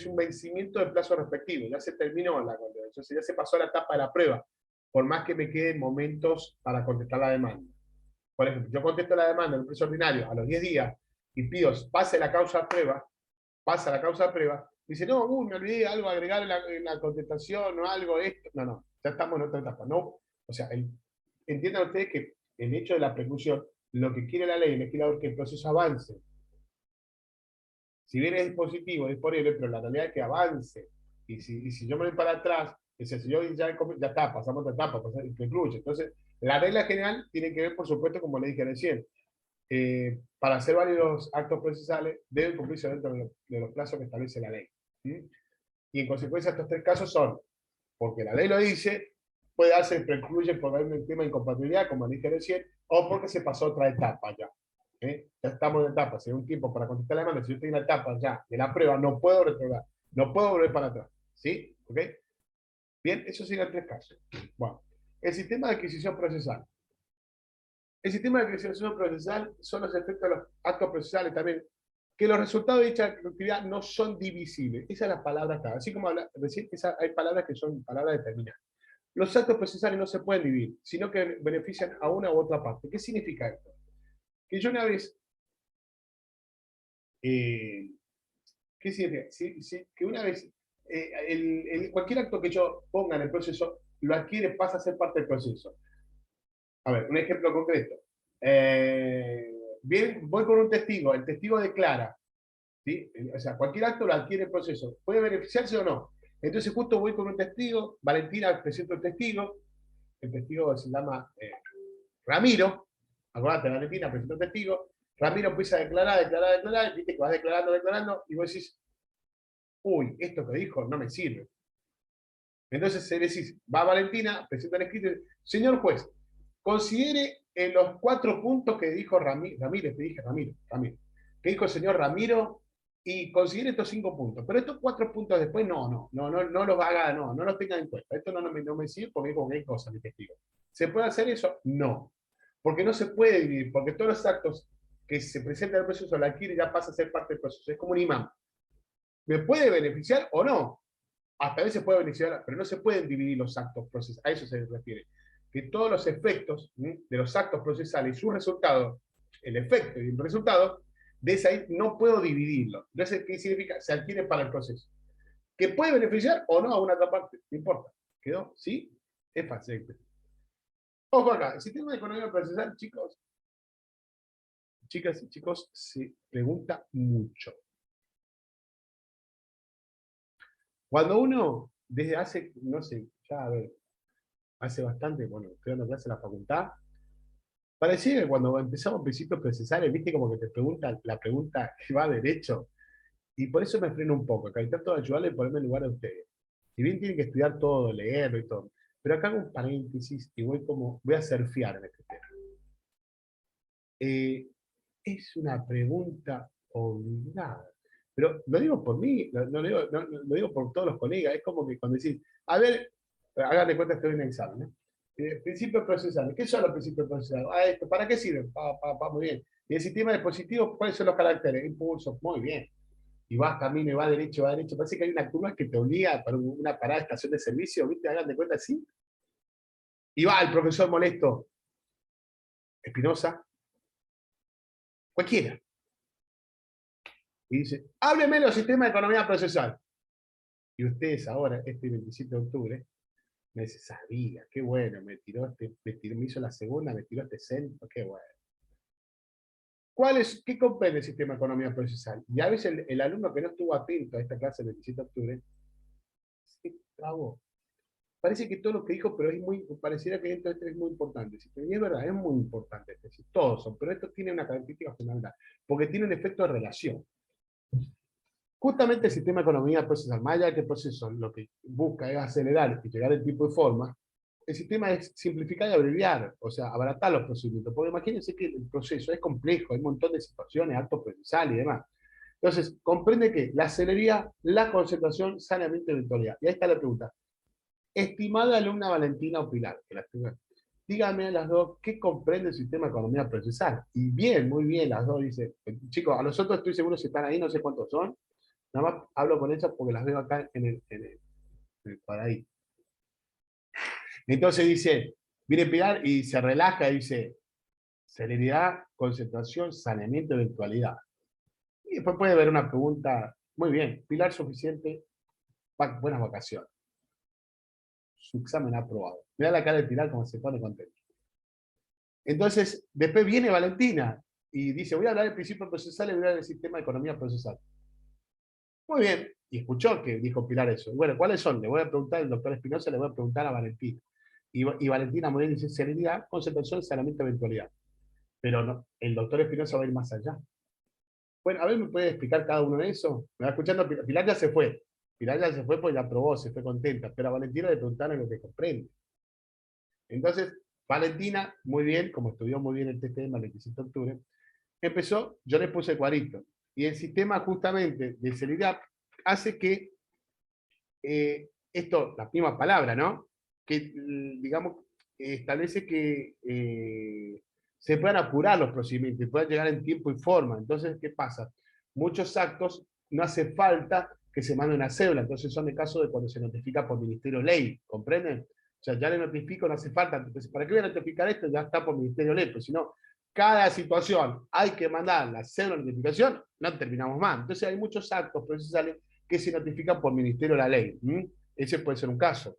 un vencimiento del plazo respectivo, ya se terminó la contestación, ya se pasó a la etapa de la prueba, por más que me queden momentos para contestar la demanda. Por ejemplo, yo contesto la demanda en el plazo ordinario a los 10 días y pido, pasa la causa a prueba, dice, no, me olvidé algo agregar en la contestación o algo, esto. No, ya estamos en otra etapa. No, o sea, entiendan ustedes que el hecho de la preclusión, lo que quiere la ley, el legislador, es que el proceso avance. Si bien es dispositivo, es disponible, pero la realidad es que avance. Y si yo me voy para atrás, si yo ya está, pasamos otra etapa, precluye. Entonces, la regla general tiene que ver, por supuesto, como le dije recién, para hacer válidos actos procesales deben cumplirse dentro de los plazos que establece la ley. ¿Sí? Y en consecuencia estos tres casos son, porque la ley lo dice, puede darse precluye por un tema de incompatibilidad, como dije recién, o porque se pasó a otra etapa ya. Ya estamos en etapa, si hay un tiempo para contestar la demanda, si yo estoy en la etapa ya de la prueba, no puedo retrogradar, no puedo volver para atrás. ¿Sí? ¿Ok? Bien, esos serían tres casos. Bueno, el sistema de adquisición procesal. El sistema de adquisición procesal son los efectos de los actos procesales también, que los resultados de dicha actividad no son divisibles. Esa es la palabra clave. Así como recién hay palabras que son palabras determinadas. Los actos procesales no se pueden dividir, sino que benefician a una u otra parte. ¿Qué significa esto? Que yo una vez... ¿qué significa? Que una vez cualquier acto que yo ponga en el proceso lo adquiere, pasa a ser parte del proceso. A ver, un ejemplo concreto. Bien, voy con un testigo, el testigo declara, ¿sí? O sea, cualquier acto lo adquiere el proceso. ¿Puede beneficiarse o no? Entonces justo voy con un testigo, Valentina presenta el testigo se llama Ramiro, acordate, Valentina presenta el testigo, Ramiro empieza a declarar, viste que vas declarando, y vos decís, uy, esto que dijo no me sirve. Entonces se decís, va Valentina, presenta el escrito, señor juez, considere en los 4 puntos que dijo Ramírez, te dije Ramiro, que dijo el señor Ramiro, y considere estos 5 puntos. Pero estos 4 puntos después no los haga, no los tenga en cuenta. Esto no me sirve porque hay cosas, mi testigo. ¿Se puede hacer eso? No. Porque no se puede dividir, porque todos los actos que se presentan en el proceso la adquiere y ya pasa a ser parte del proceso. Es como un imán. ¿Me puede beneficiar o no? Hasta a veces puede beneficiar, pero no se pueden dividir los actos procesales. A eso se refiere. Que todos los efectos de los actos procesales y sus resultados, el efecto y el resultado, de esa ahí no puedo dividirlo. Entonces, ¿qué significa? Se adquiere para el proceso. ¿Que puede beneficiar o no a una otra parte? No importa. ¿Quedó? ¿Sí? Es fácil. Ojo acá, el sistema de economía procesal, chicas y chicos, se pregunta mucho. Cuando uno, desde hace, no sé, ya a ver, hace bastante, bueno, estoy dando clase en la facultad, parecía que cuando empezamos principios procesales, viste como que te preguntan la pregunta que va derecho, y por eso me freno un poco, acá trato de ayudarle y ponerme en lugar de ustedes. Si bien tienen que estudiar todo, leerlo y todo, pero acá hago un paréntesis y voy a surfear en este tema. Es una pregunta obligada. Pero lo digo por mí, lo digo por todos los colegas. Es como que cuando decís, a ver, hagan de cuenta que estoy en un examen. Principios procesales. ¿Qué son los principios procesales? Esto, ¿para qué sirven? Muy bien. Y el sistema dispositivo, ¿cuáles son los caracteres? Impulsos, muy bien. Y vas camino y va derecho. Parece que hay una curva que te obliga para una parada de estación de servicio, ¿viste? Hagan de cuenta así. Y va el profesor molesto, Espinosa, cualquiera. Y dice, hábleme de los sistemas de economía procesal. Y ustedes ahora, este 27 de octubre, me dicen, sabía, qué bueno, me hizo la segunda, me tiró este centro, qué bueno. ¿Qué comprende el sistema de economía procesal? Y a veces el alumno que no estuvo atento a esta clase del 17 de octubre, se trabó. Parece que todo lo que dijo, pero pareciera que esto es muy importante. Y es verdad, es muy importante. Es decir, todos son, pero esto tiene una característica fundamental, porque tiene un efecto de relación. Justamente el sistema de economía procesal, más allá de que el proceso lo que busca es acelerar y llegar en tiempo y forma, el sistema es simplificar y abreviar, o sea, abaratar los procedimientos. Porque imagínense que el proceso es complejo, hay un montón de situaciones, actos procesales y demás. Entonces, comprende que la celeridad, la concentración, saneamiento y eventualidad. Y ahí está la pregunta. Estimada alumna Valentina o Pilar, que la estimé, díganme a las dos qué comprende el sistema de economía procesal. Y bien, muy bien, las dos dicen, chicos, a los otros estoy seguro si están ahí, no sé cuántos son. Nada más hablo con ellas porque las veo acá en el cuadradito. Entonces dice, viene Pilar y se relaja y dice, celeridad, concentración, saneamiento, eventualidad. Y después puede haber una pregunta, muy bien, Pilar suficiente, buenas vacaciones. Su examen aprobado. Mira la cara de Pilar como se pone contento. Entonces, después viene Valentina y dice, voy a hablar del principio procesal y voy a hablar del sistema de economía procesal. Muy bien, y escuchó que dijo Pilar eso. Bueno, ¿cuáles son? Le voy a preguntar al doctor Espinosa, le voy a preguntar a Valentina. Y Valentina muy bien dice serenidad, concentración, saneamiento, eventualidad. Pero no, el doctor Espinosa va a ir más allá. Bueno, a ver, ¿me puede explicar cada uno de eso? Me va escuchando, Pilar ya se fue. Pilar ya se fue porque ya aprobó, se fue contenta. Pero a Valentina le preguntaron lo que comprende. Entonces, Valentina, muy bien, como estudió muy bien el TTM el 27 de octubre, empezó, yo le puse el cuadrito. Y el sistema justamente de celeridad hace que esto, la misma palabra, ¿no? Que, digamos, establece que se puedan apurar los procedimientos y puedan llegar en tiempo y forma. Entonces, ¿qué pasa? Muchos actos no hace falta que se mande una cédula, entonces son el caso de cuando se notifica por Ministerio Ley, ¿comprenden? O sea, ya le notifico, no hace falta. Entonces, ¿para qué voy a notificar esto? Ya está por Ministerio Ley, pero si no, cada situación hay que mandar la cédula de notificación, no terminamos más. Entonces hay muchos actos procesales que se notifican por Ministerio de la Ley. Ese puede ser un caso.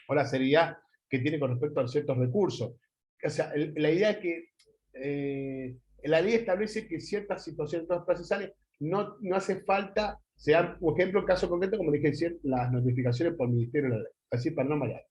O la seriedad que tiene con respecto a ciertos recursos. O sea, la idea es que la ley establece que ciertas situaciones procesales no hace falta, sean, por ejemplo, el caso concreto, como dije, las notificaciones por Ministerio de la Ley. Así para no marear.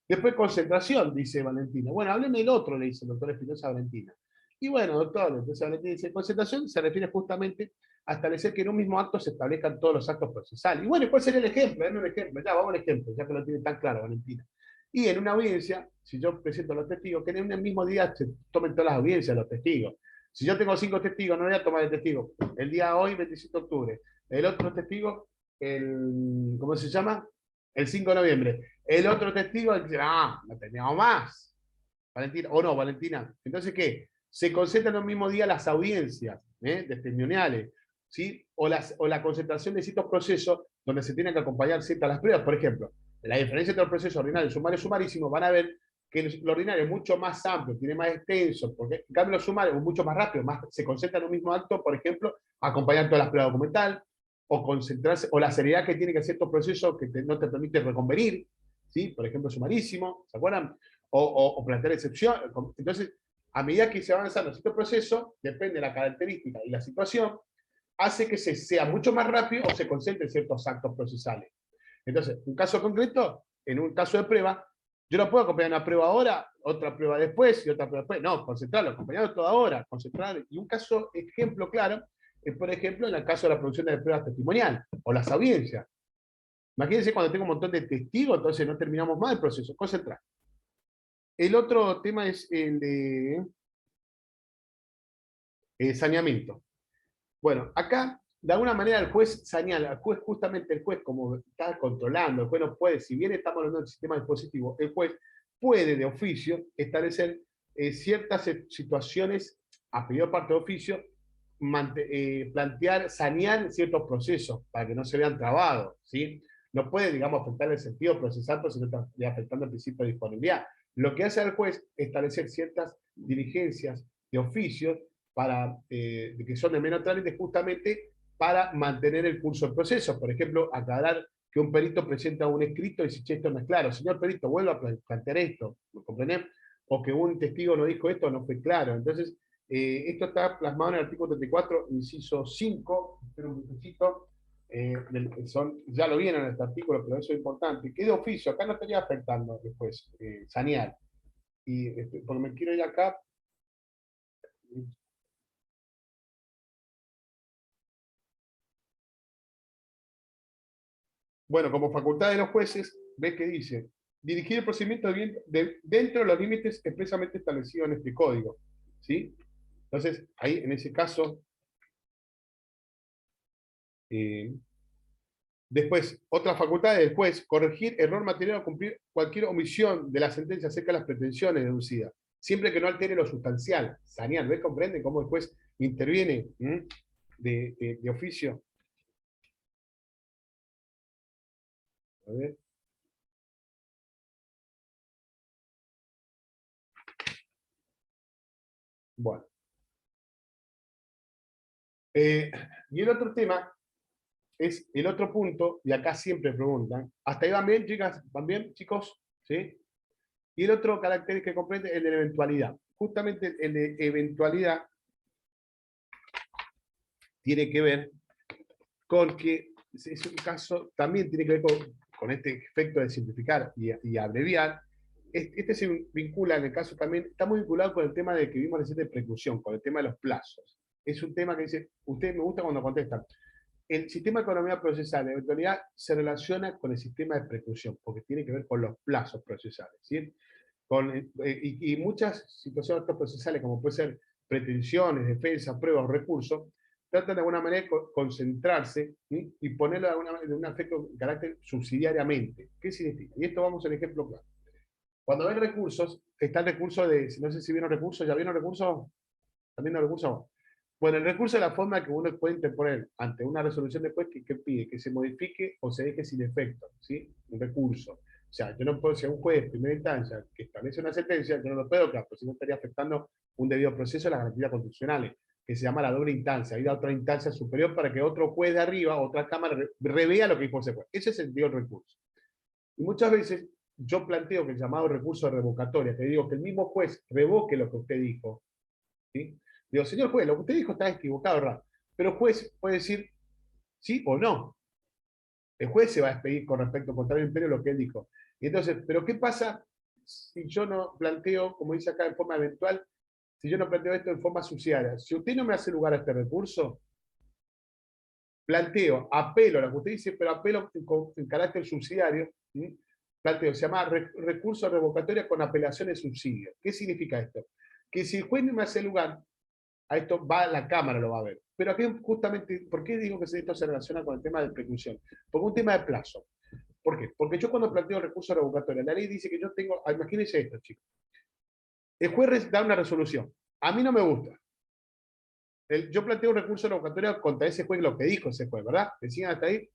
Después concentración, dice Valentina. Bueno, hábleme del otro, le dice el doctor Espinosa a Valentina. Y bueno, doctor, entonces Valentina dice, concentración se refiere justamente a establecer que en un mismo acto se establezcan todos los actos procesales. Y bueno, ¿cuál sería el ejemplo? Dame un ejemplo, ya, vamos al ejemplo, ya que lo tiene tan claro Valentina. Y en una audiencia, si yo presento a los testigos, que en el mismo día se tomen todas las audiencias los testigos. Si yo tengo 5 testigos, no voy a tomar el testigo. El día hoy, 27 de octubre. El otro testigo, ¿cómo se llama? El 5 de noviembre. El otro testigo dice, no teníamos más. Valentina, o no, Valentina. Entonces, ¿qué? Se concentran en el mismo día las audiencias testimoniales, ¿sí? O la concentración de ciertos procesos donde se tienen que acompañar ciertas las pruebas. Por ejemplo, la diferencia entre el proceso ordinario, sumario y sumarísimo, van a ver que el ordinario es mucho más amplio, tiene más extenso, porque en cambio los sumarios es mucho más rápido, se concentra en un mismo acto, por ejemplo, acompañar todas las pruebas documentales, o concentrarse, o la seriedad que tiene que hacer estos procesos que no te permite reconvenir, ¿sí? Por ejemplo, sumarísimo, ¿se acuerdan? O plantear excepción. Entonces, a medida que se va avanzando este proceso, depende de la característica y la situación, hace que sea mucho más rápido o se concentre en ciertos actos procesales. Entonces, un caso concreto, en un caso de prueba, yo no puedo acompañar una prueba ahora, otra prueba después y otra prueba después. No, concentrarlo, acompañarlo toda hora, concentrar. Y un caso, ejemplo claro, es por ejemplo en el caso de la producción de pruebas testimoniales o las audiencias. Imagínense cuando tengo un montón de testigos, entonces no terminamos más el proceso. Concentrar. El otro tema es el de saneamiento. Bueno, acá, de alguna manera, el juez señala, justamente el juez, como está controlando, el juez no puede, si bien estamos hablando del sistema dispositivo, el juez puede de oficio establecer ciertas situaciones, a pedido parte de oficio, plantear, sanear ciertos procesos para que no se vean trabados, ¿sí? No puede, digamos, afectar el sentido procesal, porque se está afectando el principio de disponibilidad. Lo que hace el juez es establecer ciertas diligencias de oficio que son de menos trámite justamente para mantener el curso del proceso. Por ejemplo, aclarar que un perito presenta un escrito y dice, che, esto no es claro. Señor perito, vuelva a plantear esto, ¿lo comprenden? O que un testigo no dijo esto, no fue claro. Entonces, Esto está plasmado en el artículo 34, inciso 5, espero un momentito, ya lo viene en este artículo, pero eso es importante, que de oficio, acá no estaría afectando después, sanear. Y porque me quiero ir acá. Bueno, como facultad de los jueces, ves que dice, dirigir el procedimiento dentro de los límites expresamente establecidos en este código. ¿Sí? Entonces, ahí, en ese caso, después, otra facultad del juez, corregir error material o cumplir cualquier omisión de la sentencia acerca de las pretensiones deducidas, siempre que no altere lo sustancial. Sanear, ¿ves? ¿Comprende cómo el juez interviene de oficio? A ver. Bueno. Y el otro tema es el otro punto, y acá siempre preguntan, ¿hasta ahí van bien, chicas? ¿Van bien, chicos? ¿Sí? Y el otro carácter que comprende es el de la eventualidad. Justamente el de eventualidad tiene que ver con que es un caso, también tiene que ver con este efecto de simplificar y abreviar. Este se vincula en el caso también, está muy vinculado con el tema de que vimos recién de preclusión, con el tema de los plazos. Es un tema que dice, usted me gusta cuando contestan. El sistema de economía procesal de eventualidad se relaciona con el sistema de preclusión, porque tiene que ver con los plazos procesales. ¿Sí? Y muchas situaciones procesales, como puede ser pretensiones, defensa, pruebas o recursos, tratan de alguna manera de concentrarse, ¿sí? Y ponerlo de un efecto de carácter subsidiariamente. ¿Qué significa? Y esto vamos al ejemplo claro. Cuando hay recursos, está el recurso de, no sé si vieron recursos, ¿ya vieron recursos? ¿También los recursos? Bueno, el recurso es la forma que uno puede interponer ante una resolución después que pide que se modifique o se deje sin efecto, ¿sí? Un recurso. O sea, yo no puedo, si a un juez de primera instancia que establece una sentencia, yo no lo puedo, claro, porque si no estaría afectando un debido proceso de las garantías constitucionales, que se llama la doble instancia, ir a otra instancia superior para que otro juez de arriba, otra cámara, revea lo que dijo ese juez. Ese es el sentido del recurso. Y muchas veces yo planteo que el llamado recurso de revocatoria, te digo que el mismo juez revoque lo que usted dijo, ¿sí? Digo, señor juez, lo que usted dijo está equivocado, ¿verdad? Pero el juez puede decir sí o no. El juez se va a despedir con respecto al contrario imperio lo que él dijo. Y entonces, ¿pero qué pasa si yo no planteo, como dice acá, en forma eventual, si yo no planteo esto en forma subsidiaria? Si usted no me hace lugar a este recurso, planteo, apelo a lo que usted dice, pero apelo en carácter subsidiario, ¿sí? Planteo, se llama recurso de revocatoria con apelación de subsidio. ¿Qué significa esto? Que si el juez no me hace lugar, a esto va la Cámara, lo va a ver. Pero aquí justamente, ¿por qué digo que esto se relaciona con el tema de preclusión? Porque un tema de plazo. ¿Por qué? Porque yo cuando planteo recurso revocatorio, la ley dice que yo tengo, imagínense esto, chicos. El juez da una resolución. A mí no me gusta. Yo planteo un recurso revocatorio contra ese juez, lo que dijo ese juez, ¿verdad? Decían hasta ahí.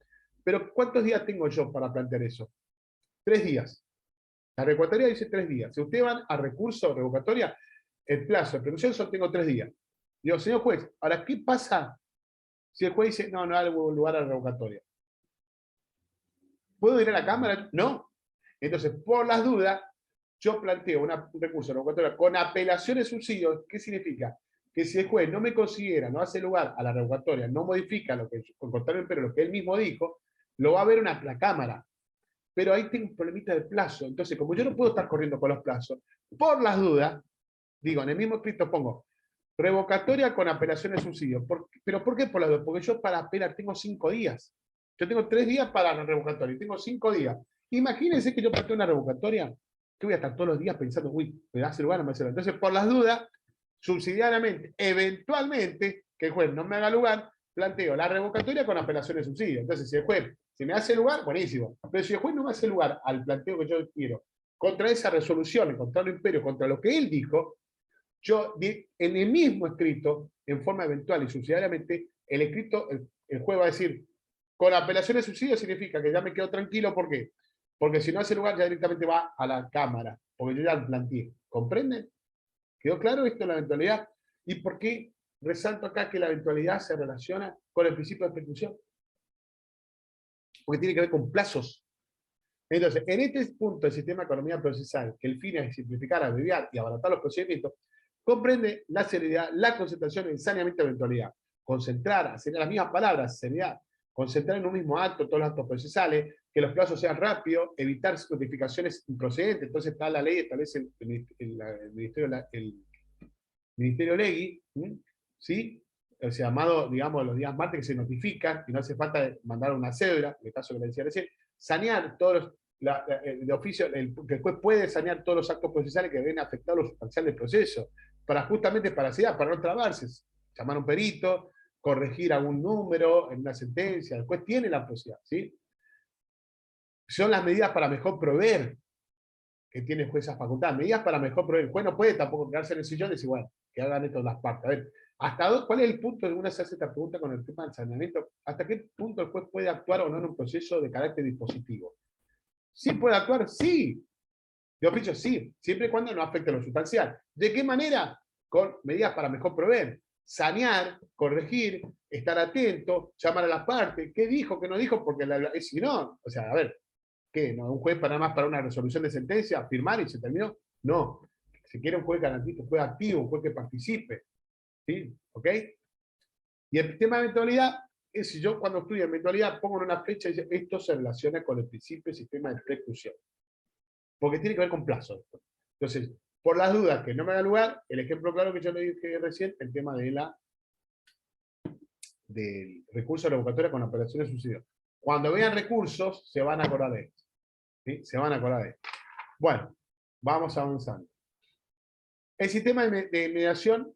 Pero ¿cuántos días tengo yo para plantear eso? 3 días. La revocatoria dice 3 días. Si ustedes van a recurso revocatoria, el plazo de preclusión solo tengo 3 días. Digo, señor juez, ahora, ¿qué pasa si el juez dice, no, no hay lugar a la revocatoria? ¿Puedo ir a la Cámara? No. Entonces, por las dudas, yo planteo un recurso de revocatoria con apelación de subsidios. ¿Qué significa? Que si el juez no me considera, no hace lugar a la revocatoria, no modifica lo que, con contrario, pero lo que él mismo dijo, lo va a ver la Cámara. Pero ahí tengo un problemita de plazo. Entonces, como yo no puedo estar corriendo con los plazos, por las dudas, digo, en el mismo escrito pongo, revocatoria con apelación de subsidio. ¿Pero por qué por las dudas? Porque yo para apelar tengo 5 días. Yo tengo 3 días para la revocatoria y tengo 5 días. Imagínense que yo planteo una revocatoria, que voy a estar todos los días pensando, uy, me da ese lugar, no me hace lugar. Entonces, por las dudas, subsidiariamente, eventualmente, que el juez no me haga lugar, planteo la revocatoria con apelación de subsidio. Entonces, si el juez se me hace lugar, buenísimo. Pero si el juez no me hace lugar al planteo que yo quiero, contra esa resolución, contra el imperio, contra lo que él dijo, yo en el mismo escrito, en forma eventual y subsidiariamente, el escrito, el juez va a decir, con apelación de subsidio significa que ya me quedo tranquilo, ¿por qué? Porque si no hace lugar ya directamente va a la Cámara, porque yo ya lo planteé. ¿Comprenden? ¿Quedó claro esto de la eventualidad? ¿Y por qué resalto acá que la eventualidad se relaciona con el principio de preclusión? Porque tiene que ver con plazos. Entonces, en este punto del sistema de economía procesal, que el fin es simplificar, abreviar y abaratar los procedimientos, comprende la celeridad, la concentración, el saneamiento de eventualidad. Concentrar, hacer las mismas palabras, seriedad, concentrar en un mismo acto todos los actos procesales, que los plazos sean rápidos, evitar notificaciones improcedentes. Entonces está la ley, establece el Ministerio Legui, ¿sí? O sea, llamado, digamos, los días martes que se notifican, y no hace falta mandar una cédula, en el caso que le decía recién, sanear todos los, de oficio, que el juez puede sanear todos los actos procesales que ven afectados lo sustancial del proceso, justamente para no trabarse, llamar a un perito, corregir algún número en una sentencia, el juez tiene la posibilidad, ¿sí? Son las medidas para mejor proveer que tiene el juez esa facultad, medidas para mejor proveer. El juez no puede tampoco quedarse en el sillón y decir, bueno, que hagan esto las partes. A ver, ¿cuál es el punto? Alguna se hace esta pregunta con el tema del saneamiento. ¿Hasta qué punto el juez puede actuar o no en un proceso de carácter dispositivo? ¿Sí puede actuar? Sí. De oficio, sí. Siempre y cuando no afecte lo sustancial. ¿De qué manera? Con medidas para mejor proveer. Sanear, corregir, estar atento, llamar a las partes. ¿Qué dijo? ¿Qué no dijo? Porque si no, o sea, a ver, ¿qué? ¿No? ¿Un juez para más para una resolución de sentencia? ¿Firmar y se terminó? No. Si quiere un juez garantista, un juez activo, un juez que participe. ¿Sí? ¿Ok? Y el tema de eventualidad es si yo cuando estudio eventualidad pongo en una fecha y dice, esto se relaciona con el principio del sistema de preclusión. Porque tiene que ver con plazo. Entonces, por las dudas que no me da lugar, el ejemplo claro que yo le dije recién, el tema de del recurso revocatorio con operaciones de subsidio. Cuando vean recursos, se van a acordar de esto. ¿Sí? Se van a acordar de esto. Bueno, vamos avanzando. El sistema de mediación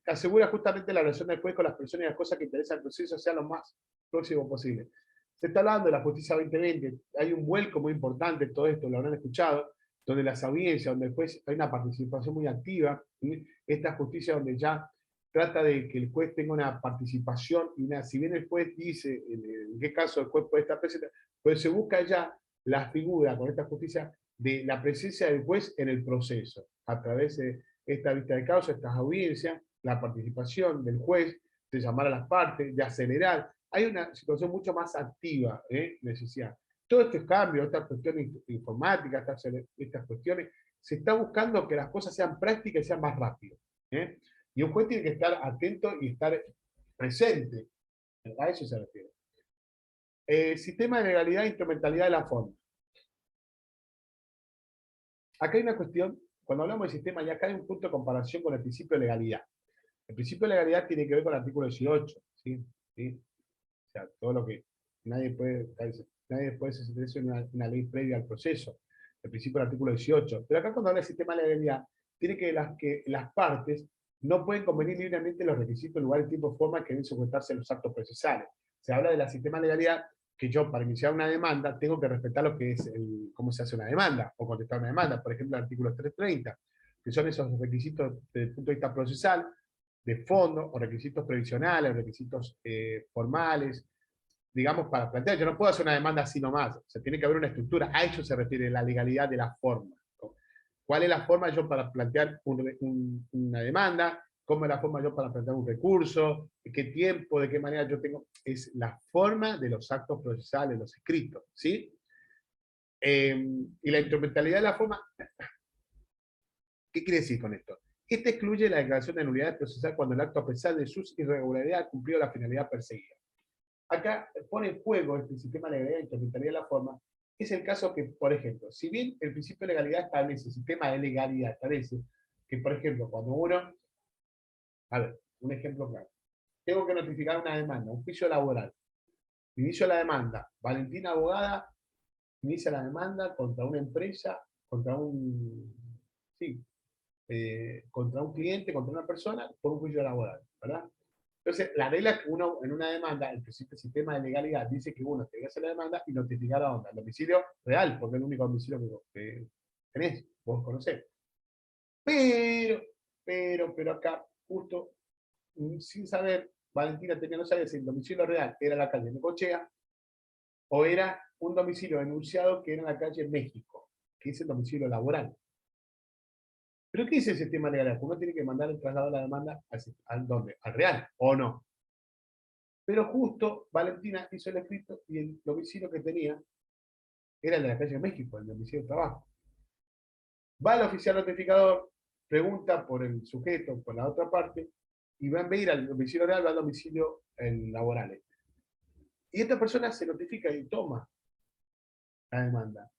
asegura justamente la relación del juez con las personas y las cosas que interesan al proceso sea lo más próximo posible. Se está hablando de la justicia 2020, hay un vuelco muy importante en todo esto, lo habrán escuchado, donde las audiencias, donde el juez hay una participación muy activa, esta justicia donde ya trata de que el juez tenga una participación, y si bien el juez dice en qué caso el juez puede estar presente, pues se busca ya la figura con esta justicia de la presencia del juez en el proceso, a través de esta vista de causa, estas audiencias, la participación del juez, de llamar a las partes, de acelerar. Hay una situación mucho más activa, necesidad. Todos estos cambios, estas cuestiones informáticas, estas cuestiones, se está buscando que las cosas sean prácticas y sean más rápidas. Y un juez tiene que estar atento y estar presente. A eso se refiere. Sistema de legalidad e instrumentalidad de la forma. Acá hay una cuestión, cuando hablamos de sistema, ya acá hay un punto de comparación con el principio de legalidad. El principio de legalidad tiene que ver con el artículo 18, ¿sí? ¿Sí? O sea, todo lo que nadie puede hacer una ley previa al proceso. El principio del artículo 18. Pero acá cuando habla del sistema de legalidad, tiene que las partes no pueden convenir libremente los requisitos, lugares, tiempo y forma que deben sujetarse a los actos procesales. Se habla del sistema de legalidad que yo, para iniciar una demanda, tengo que respetar lo que es cómo se hace una demanda, o contestar una demanda. Por ejemplo, el artículo 330, que son esos requisitos desde el punto de vista procesal, de fondo, o requisitos previsionales, requisitos formales, digamos, para plantear. Yo no puedo hacer una demanda así nomás, o sea, tiene que haber una estructura. A eso se refiere la legalidad de la forma. ¿Cuál es la forma yo para plantear una demanda? ¿Cómo es la forma yo para plantear un recurso? ¿De qué tiempo? ¿De qué manera yo tengo? Es la forma de los actos procesales, los escritos, ¿sí? Y la instrumentalidad de la forma, ¿qué quiere decir con esto? Este excluye la declaración de nulidad procesal cuando el acto, a pesar de sus irregularidades, ha cumplido la finalidad perseguida. Acá pone en juego este sistema de legalidad e instrumentalidad de la forma. Es el caso que, por ejemplo, si bien el principio de legalidad establece, el sistema de legalidad establece, que, por ejemplo, cuando uno, a ver, un ejemplo claro, tengo que notificar una demanda, un juicio laboral, inicio la demanda, Valentina abogada inicia la demanda contra una empresa, contra un cliente, contra una persona, por un juicio laboral, ¿verdad? Entonces, la regla es que uno, en una demanda, el sistema de legalidad dice que uno tiene que hacer la demanda y notificar a dónde, al domicilio real, porque es el único domicilio que tenés, vos conocés. Pero acá, justo, sin saber, Valentina no sabía si el domicilio real era la calle Necochea, o era un domicilio denunciado que era en la calle México, que es el domicilio laboral. ¿Pero qué dice el sistema legal? Uno tiene que mandar el traslado de la demanda ¿al dónde? ¿Al real o no? Pero justo Valentina hizo el escrito y el domicilio que tenía era el de la calle México, el domicilio de trabajo. Va el oficial notificador, pregunta por el sujeto, por la otra parte, y van a ir al domicilio real, va al domicilio laboral. Y esta persona se notifica y toma la demanda.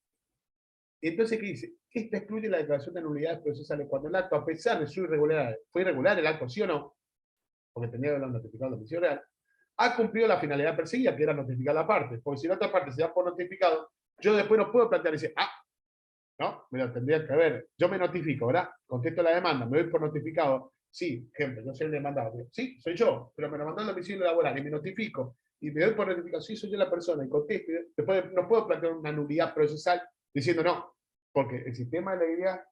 Y entonces, ¿qué dice? Esta excluye la declaración de nulidades procesales cuando el acto, a pesar de su irregularidad, fue irregular el acto, ¿sí o no? Porque tenía que haberlo notificado al domicilio real, ha cumplido la finalidad perseguida, que era notificar la parte. Porque si la otra parte se da por notificado, yo después no puedo plantear y decir, no, me lo tendría que ver. Yo me notifico, ¿verdad? Contesto la demanda, me voy por notificado. Sí, ejemplo, yo soy el demandado. Sí, soy yo, pero me lo mandó al domicilio laboral y me notifico. Y me doy por notificado, sí, soy yo la persona, y contesto. Después no puedo plantear una nulidad procesal diciendo no, porque el sistema de la idea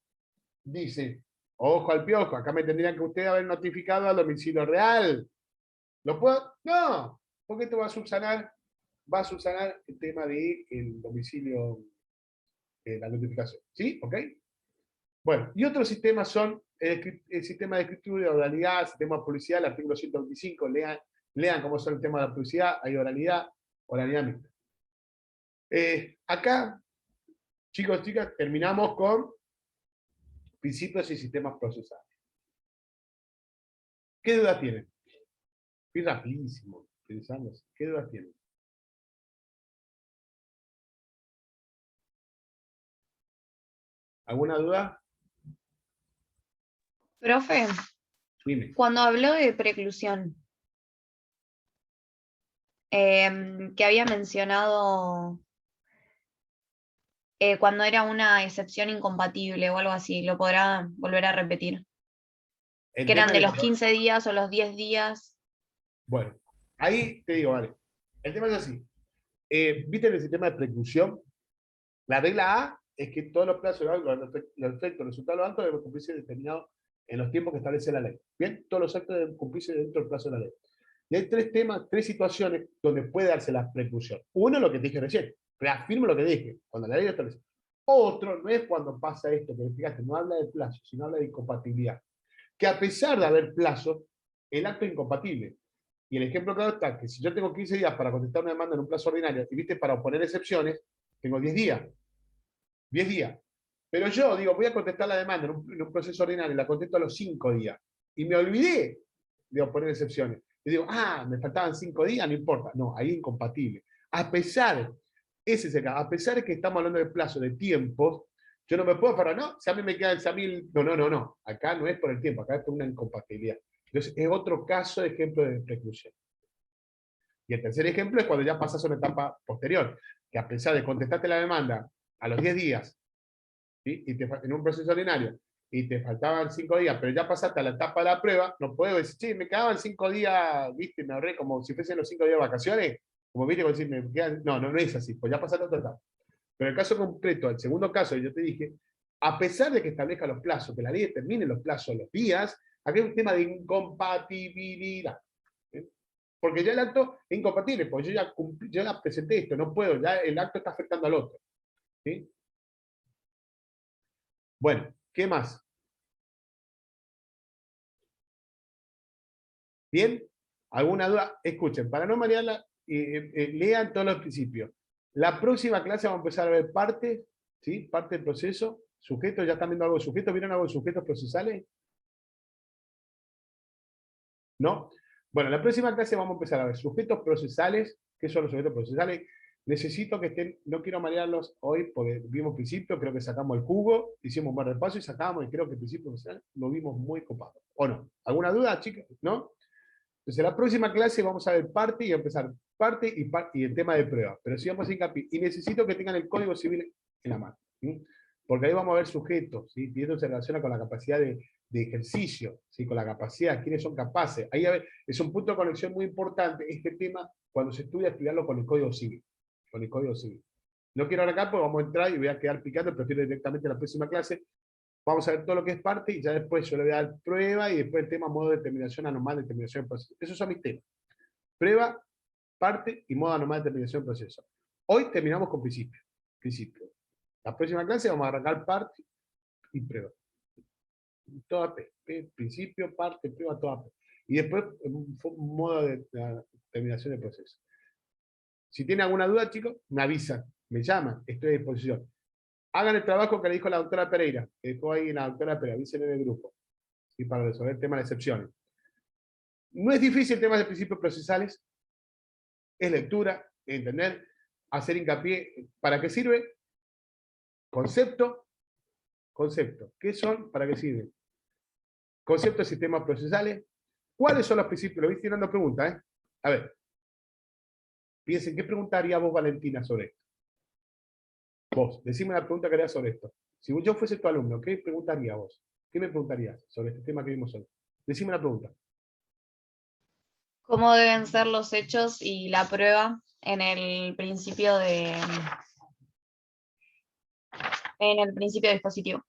dice, ojo al piojo, acá me tendrían que usted haber notificado al domicilio real. ¿Lo puedo? No, porque esto va a subsanar el tema del domicilio, la notificación. ¿Sí? ¿Ok? Bueno, y otros sistemas son el sistema de escritura, oralidad, sistema de publicidad, el artículo 125, lean cómo son el tema de la publicidad, hay oralidad mixta. Acá, chicos, chicas, terminamos con principios y sistemas procesales. ¿Qué dudas tienen? Fui rapidísimo pensando, ¿qué dudas tienen? ¿Alguna duda? Profe, Dime. cuando habló de preclusión, que había mencionado cuando era una excepción incompatible o algo así, ¿lo podrá volver a repetir? El Que eran tema de de los 15 días o los 10 días. Bueno, ahí te digo, vale. El tema es así. ¿Viste el sistema de preclusión? La regla A es que todos los plazos, los efectos, resultados de los actos deben cumplirse determinados en los tiempos que establece la ley. Bien, todos los actos deben cumplirse dentro del plazo de la ley. Y hay tres situaciones donde puede darse la preclusión. Uno, lo que te dije recién, reafirmo lo que dije, cuando la ley establece. Otro, no es cuando pasa esto, que fíjate, no habla de plazo, sino habla de incompatibilidad. Que a pesar de haber plazo, el acto es incompatible. Y el ejemplo claro está que si yo tengo 15 días para contestar una demanda en un plazo ordinario, y viste, para oponer excepciones, tengo 10 días. 10 días. Pero yo digo, voy a contestar la demanda en un proceso ordinario y la contesto a los 5 días. Y me olvidé de oponer excepciones. Y digo, me faltaban 5 días, no importa. No, ahí es incompatible. A pesar, ese es el caso, a pesar de que estamos hablando de plazo, de tiempos, yo no me puedo parar, no, si a mí me quedan 100.000, no. Acá no es por el tiempo, acá es por una incompatibilidad. Entonces, es otro caso de ejemplo de preclusión. Y el tercer ejemplo es cuando ya pasas a una etapa posterior, que a pesar de contestarte la demanda a los 10 días, ¿sí? En un proceso ordinario, y te faltaban 5 días, pero ya pasaste a la etapa de la prueba, no puedo decir, sí, me quedaban 5 días, viste, me ahorré como si fuesen los 5 días de vacaciones, como viste, decir, me quedan, no es así, pues ya pasaste a otra etapa. Pero el caso concreto, el segundo caso, yo te dije, a pesar de que establezca los plazos, que la ley determine los plazos, los días, aquí hay un tema de incompatibilidad. ¿Sí? Porque ya el acto es incompatible, porque yo ya presenté esto, no puedo, ya el acto está afectando al otro. ¿Sí? Bueno, ¿qué más? ¿Bien? ¿Alguna duda? Escuchen, para no marearla, lean todos los principios. La próxima clase vamos a empezar a ver partes, ¿sí? Parte del proceso, sujetos, ya están viendo algo de sujetos, ¿vieron algo de sujetos procesales? ¿No? Bueno, la próxima clase vamos a empezar a ver sujetos procesales. ¿Qué son los sujetos procesales? Necesito que estén, no quiero marearlos hoy porque vimos principio, creo que sacamos el jugo, hicimos un buen repaso y sacamos, y creo que el principio procesal lo vimos muy copado. ¿O no? ¿Alguna duda, chicas? ¿No? Entonces, en la próxima clase vamos a ver parte y empezar parte y el tema de prueba. Pero sí vamos a hincapié. Y necesito que tengan el Código Civil en la mano. ¿Sí? Porque ahí vamos a ver sujetos, ¿sí? Y esto se relaciona con la capacidad de ejercicio, ¿sí? Con la capacidad, quiénes son capaces. Ahí es un punto de conexión muy importante este tema cuando se estudia, estudiarlo con el Código Civil. Con el Código Civil. No quiero arrancar porque vamos a entrar y voy a quedar picando, prefiero directamente en la próxima clase. Vamos a ver todo lo que es parte y ya después yo le voy a dar prueba y después el tema modo de determinación anormal de determinación de proceso. Esos son mis temas. Prueba, parte y modo anormal de determinación de proceso. Hoy terminamos con principio. La próxima clase vamos a arrancar parte y prueba. Toda P. Principio, parte, prueba, toda P. Y después un modo de determinación de proceso. Si tienen alguna duda, chicos, me avisan, me llaman, estoy a disposición. Hagan el trabajo que le dijo la doctora Pereira, que dejó ahí la doctora Pereira, dicen en el grupo, y para resolver el tema de excepciones. No es difícil el tema de principios procesales, es lectura, entender, hacer hincapié. ¿Para qué sirve? Concepto, concepto. ¿Qué son? ¿Para qué sirven? Conceptos de sistemas procesales. ¿Cuáles son los principios? Lo voy tirando preguntas, ¿eh? A ver. Piensen, ¿qué preguntaría vos, Valentina, sobre esto? Vos, decime una pregunta que harías sobre esto. Si yo fuese tu alumno, ¿qué preguntaría vos? ¿Qué me preguntarías sobre este tema que vimos hoy? Decime una pregunta. ¿Cómo deben ser los hechos y la prueba en el principio dispositivo?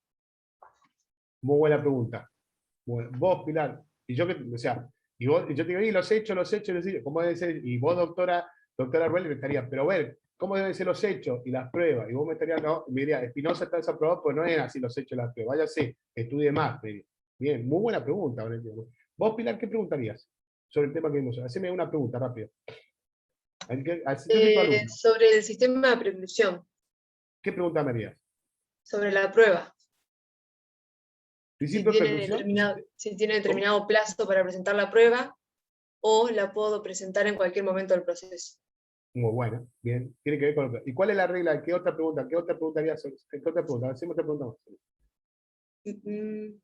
Muy buena pregunta. Vos, Pilar, y yo que, o sea, y vos, y yo te digo, y los hechos, ¿cómo deben ser? Y vos, doctora Ruel, me estaría, pero ver, ¿cómo deben ser los hechos y las pruebas? Y vos me estarías, no, me diría, Espinosa está desaprobado, pues no es así los hechos y las pruebas. Váyase, estudie más. Me diría. Bien, muy buena pregunta, Valentina. Vos, Pilar, ¿qué preguntarías sobre el tema que vimos? Haceme una pregunta rápido. Yo soy tu alumno. Sobre el sistema de prevención, ¿Qué pregunta me harías? sobre la prueba. Si ¿Principio de tiene preclusión? determinado plazo para presentar la prueba, o la puedo presentar en cualquier momento del proceso. Muy bueno, bien. Tiene que ver con ¿Y cuál es la regla? ¿Qué otra pregunta? ¿Qué otra pregunta harías? ¿Qué otra pregunta? Hacemos otra pregunta más. Mm,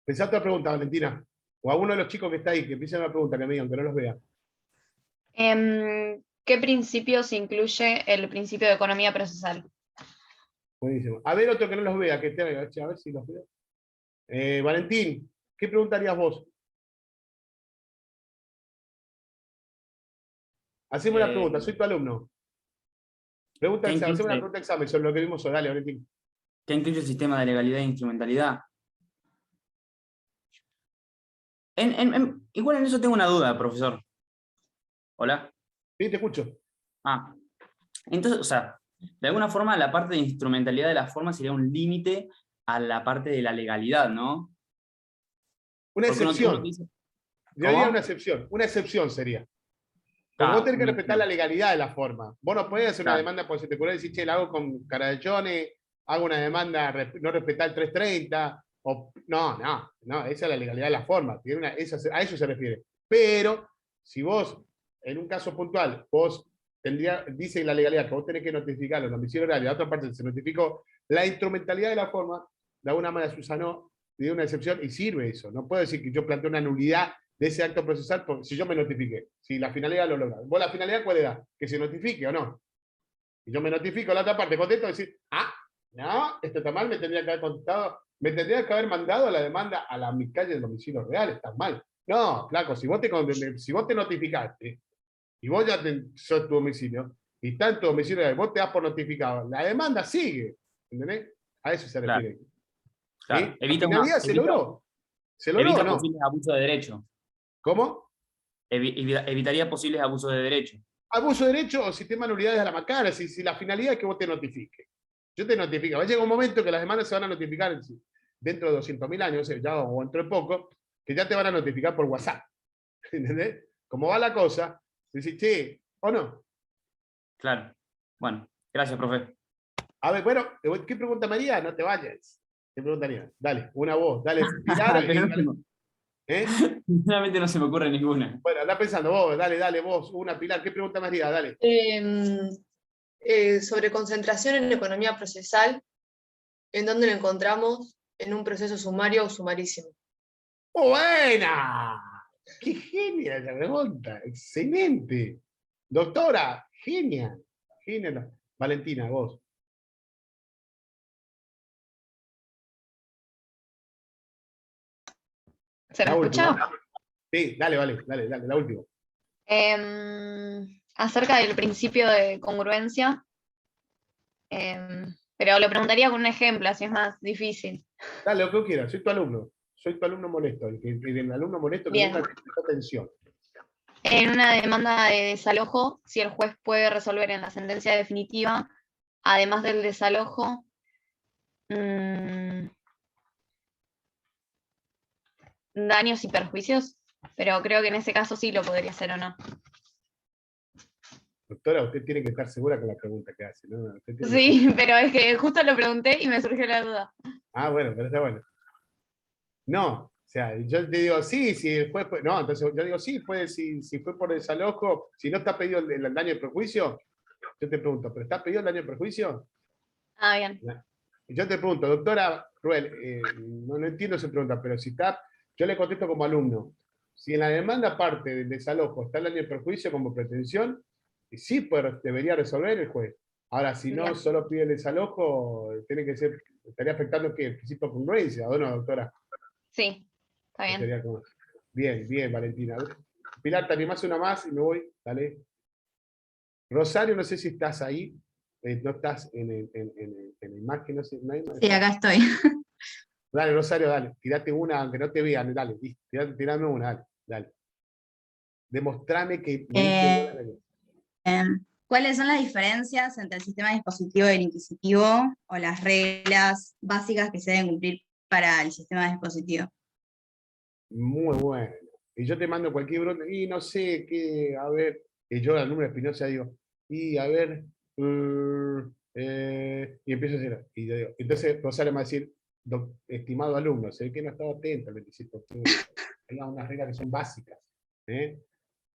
Pensá otra pregunta, Valentina. O a uno de los chicos que está ahí, que empiecen una pregunta, que me digan, que no los vea. ¿Qué principios incluye el principio de economía procesal? Buenísimo. A ver otro que no los vea, que esté, a ver si los veo. Valentín, ¿qué preguntarías vos? Hacemos una pregunta, soy tu alumno. Pregunta ¿Qué examen, hacemos una incluye, pregunta examen sobre lo que vimos hoy. Dale, Valentín. qué incluye el sistema de legalidad e instrumentalidad? Igual en eso tengo una duda, profesor. ¿Hola? Sí, te escucho. Ah, entonces, o sea, de alguna forma la parte de instrumentalidad de la forma sería un límite a la parte de la legalidad, ¿no? Una Porque excepción. dice, Yo diría ¿cómo? una excepción. Una excepción sería. Porque vos Ah, tenés que respetar la legalidad de la forma. Vos no podés hacer una claro, demanda porque se te ocurre decir, che, la hago con cara de Johnny, hago una demanda, no respetar el 330, o no, esa es la legalidad de la forma. A eso se refiere. Pero, si vos, en un caso puntual, vos dice la legalidad que vos tenés que notificar los domicilios reales, la otra parte se notificó, la instrumentalidad de la forma, de alguna manera se usanó, dio una excepción y sirve eso. No puedo decir que yo planteo una nulidad de ese acto procesal si yo me notifiqué, si la finalidad lo logra. ¿Vos la finalidad cuál era? Que se notifique o no. Y yo me notifico, la otra parte contesto y decir, no, esto está mal, me tendría que haber contestado, me tendría que haber mandado la demanda a la calle del domicilio real, está mal. No, flaco, si vos te notificaste y vos ya sos tu domicilio y está en tu domicilio real, vos te das por notificado, la demanda sigue, ¿entendés? A eso se claro, refiere. claro. ¿Sí? La finalidad se logró. ¿Se logró o Evita no? posibles abusos de derecho. ¿Cómo? Evitaría posibles abusos de derecho. Abuso de derecho o sistema de nulidades a la macana, si la finalidad es que vos te notifiques. Yo te notifico. Va a llegar un momento que las demandas se van a notificar dentro de 200.000 años, ya, o dentro de poco, que ya te van a notificar por WhatsApp. ¿Entendés? Como va la cosa, decís, che, o no. Claro. Bueno, gracias, profe. A ver, bueno, ¿qué pregunta María? No te vayas. ¿Qué preguntaría? Dale, una voz. Dale, Pilar. Pero ¿Eh? sinceramente no se me ocurre ninguna. Bueno, anda pensando vos, dale, vos, una, Pilar. ¿Qué pregunta María? Dale. Sobre concentración en economía procesal, ¿en dónde lo encontramos? ¿En un proceso sumario o sumarísimo? ¡Oh, buena! ¡Qué genia esa pregunta! ¡Excelente! Doctora, genia. Genia. Valentina, vos. ¿Se me La escucha? última. Sí, dale, la última. Acerca del principio de congruencia, pero lo preguntaría con un ejemplo, así es más difícil. Dale, lo que quieras, soy tu alumno. Soy tu alumno molesto, el alumno molesto que Bien. nunca te presta atención. En una demanda de desalojo, si el juez puede resolver en la sentencia definitiva, además del desalojo, daños y perjuicios, pero creo que en ese caso sí lo podría hacer o no. Doctora, usted tiene que estar segura con la pregunta que hace, ¿no? Usted tiene que Sí, pero es que justo lo pregunté y me surgió la duda. Ah, bueno, pero está bueno. No, o sea, yo te digo, sí, si fue, no, entonces yo digo, sí, fue, si fue por desalojo, si no está pedido el daño de perjuicio, yo te pregunto, ¿pero está pedido el daño de perjuicio? Ah, bien. Y yo te pregunto, doctora Ruel, no entiendo esa pregunta, pero si está, yo le contesto como alumno, si en la demanda parte del desalojo está el daño de perjuicio como pretensión, sí debería resolver el juez. Ahora, si no Bien. solo pide el desalojo, tiene que ser, estaría afectando ¿qué? El principio de congruencia, ¿o no, doctora? Sí, está bien. Sería como- Bien, bien, Valentina. Pilar, te animás una más y me voy, dale. Rosario, no sé si estás ahí, no estás en la imagen, no sé, no hay- Sí, acá estoy. Dale, Rosario, dale, tirate una, aunque no te vean, dale, tirame una, dale, dale. Demostrame que me diste Eh, buena memoria. ¿Cuáles son las diferencias entre el sistema dispositivo y el inquisitivo o las reglas básicas que se deben cumplir para el sistema dispositivo? Muy bueno. Y yo te mando cualquier broma, y no sé qué, a ver, y yo al número de Espinosa digo, y a ver, y empiezo a decir, y yo digo, entonces Rosario me va a decir, estimado alumno, sé que no estaba atento al 27 de octubre, hay unas reglas que son básicas, ¿eh?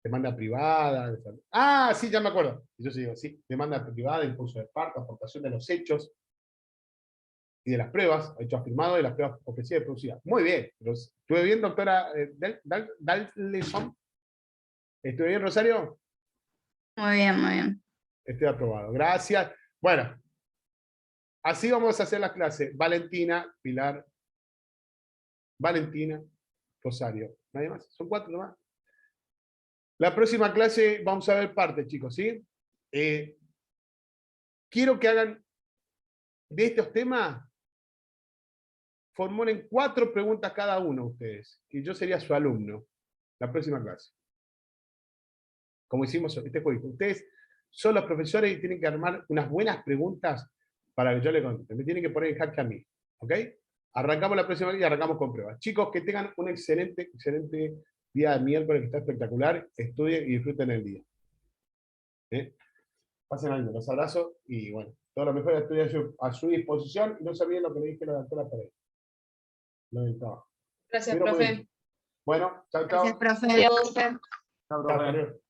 Demanda privada, ah, sí, ya me acuerdo. Y yo digo, sí, demanda privada, impulso de parto, aportación de los hechos y de las pruebas, hechos afirmados y las pruebas ofrecidas y producidas. Muy bien, ¿estuve bien, doctora Dalleson? ¿Estuve bien, Rosario? Muy bien, muy bien. Estoy aprobado, gracias. Bueno, así vamos a hacer la clase. Valentina, Pilar, Valentina, Rosario. ¿Nadie más? Son 4 nomás. La próxima clase vamos a ver parte, chicos, ¿sí? Quiero que hagan de estos temas, formulen 4 preguntas cada uno ustedes, que yo sería su alumno, la próxima clase. Como hicimos este juego. Ustedes son los profesores y tienen que armar unas buenas preguntas para que yo le conteste. Me tienen que poner en jaque a mí, ¿ok? Arrancamos la próxima y arrancamos con pruebas. Chicos, que tengan un excelente día de miércoles, que está espectacular. Estudien y disfruten el día. ¿Eh? Pasen al los abrazo y bueno, todo lo mejor estoy a su disposición y no se olviden lo que le dije a la doctora Pérez. Lo del trabajo. Gracias, Pero muy profe. bien. Bueno, chao, Gracias, chao. profe. Adiós. Chao, hasta luego.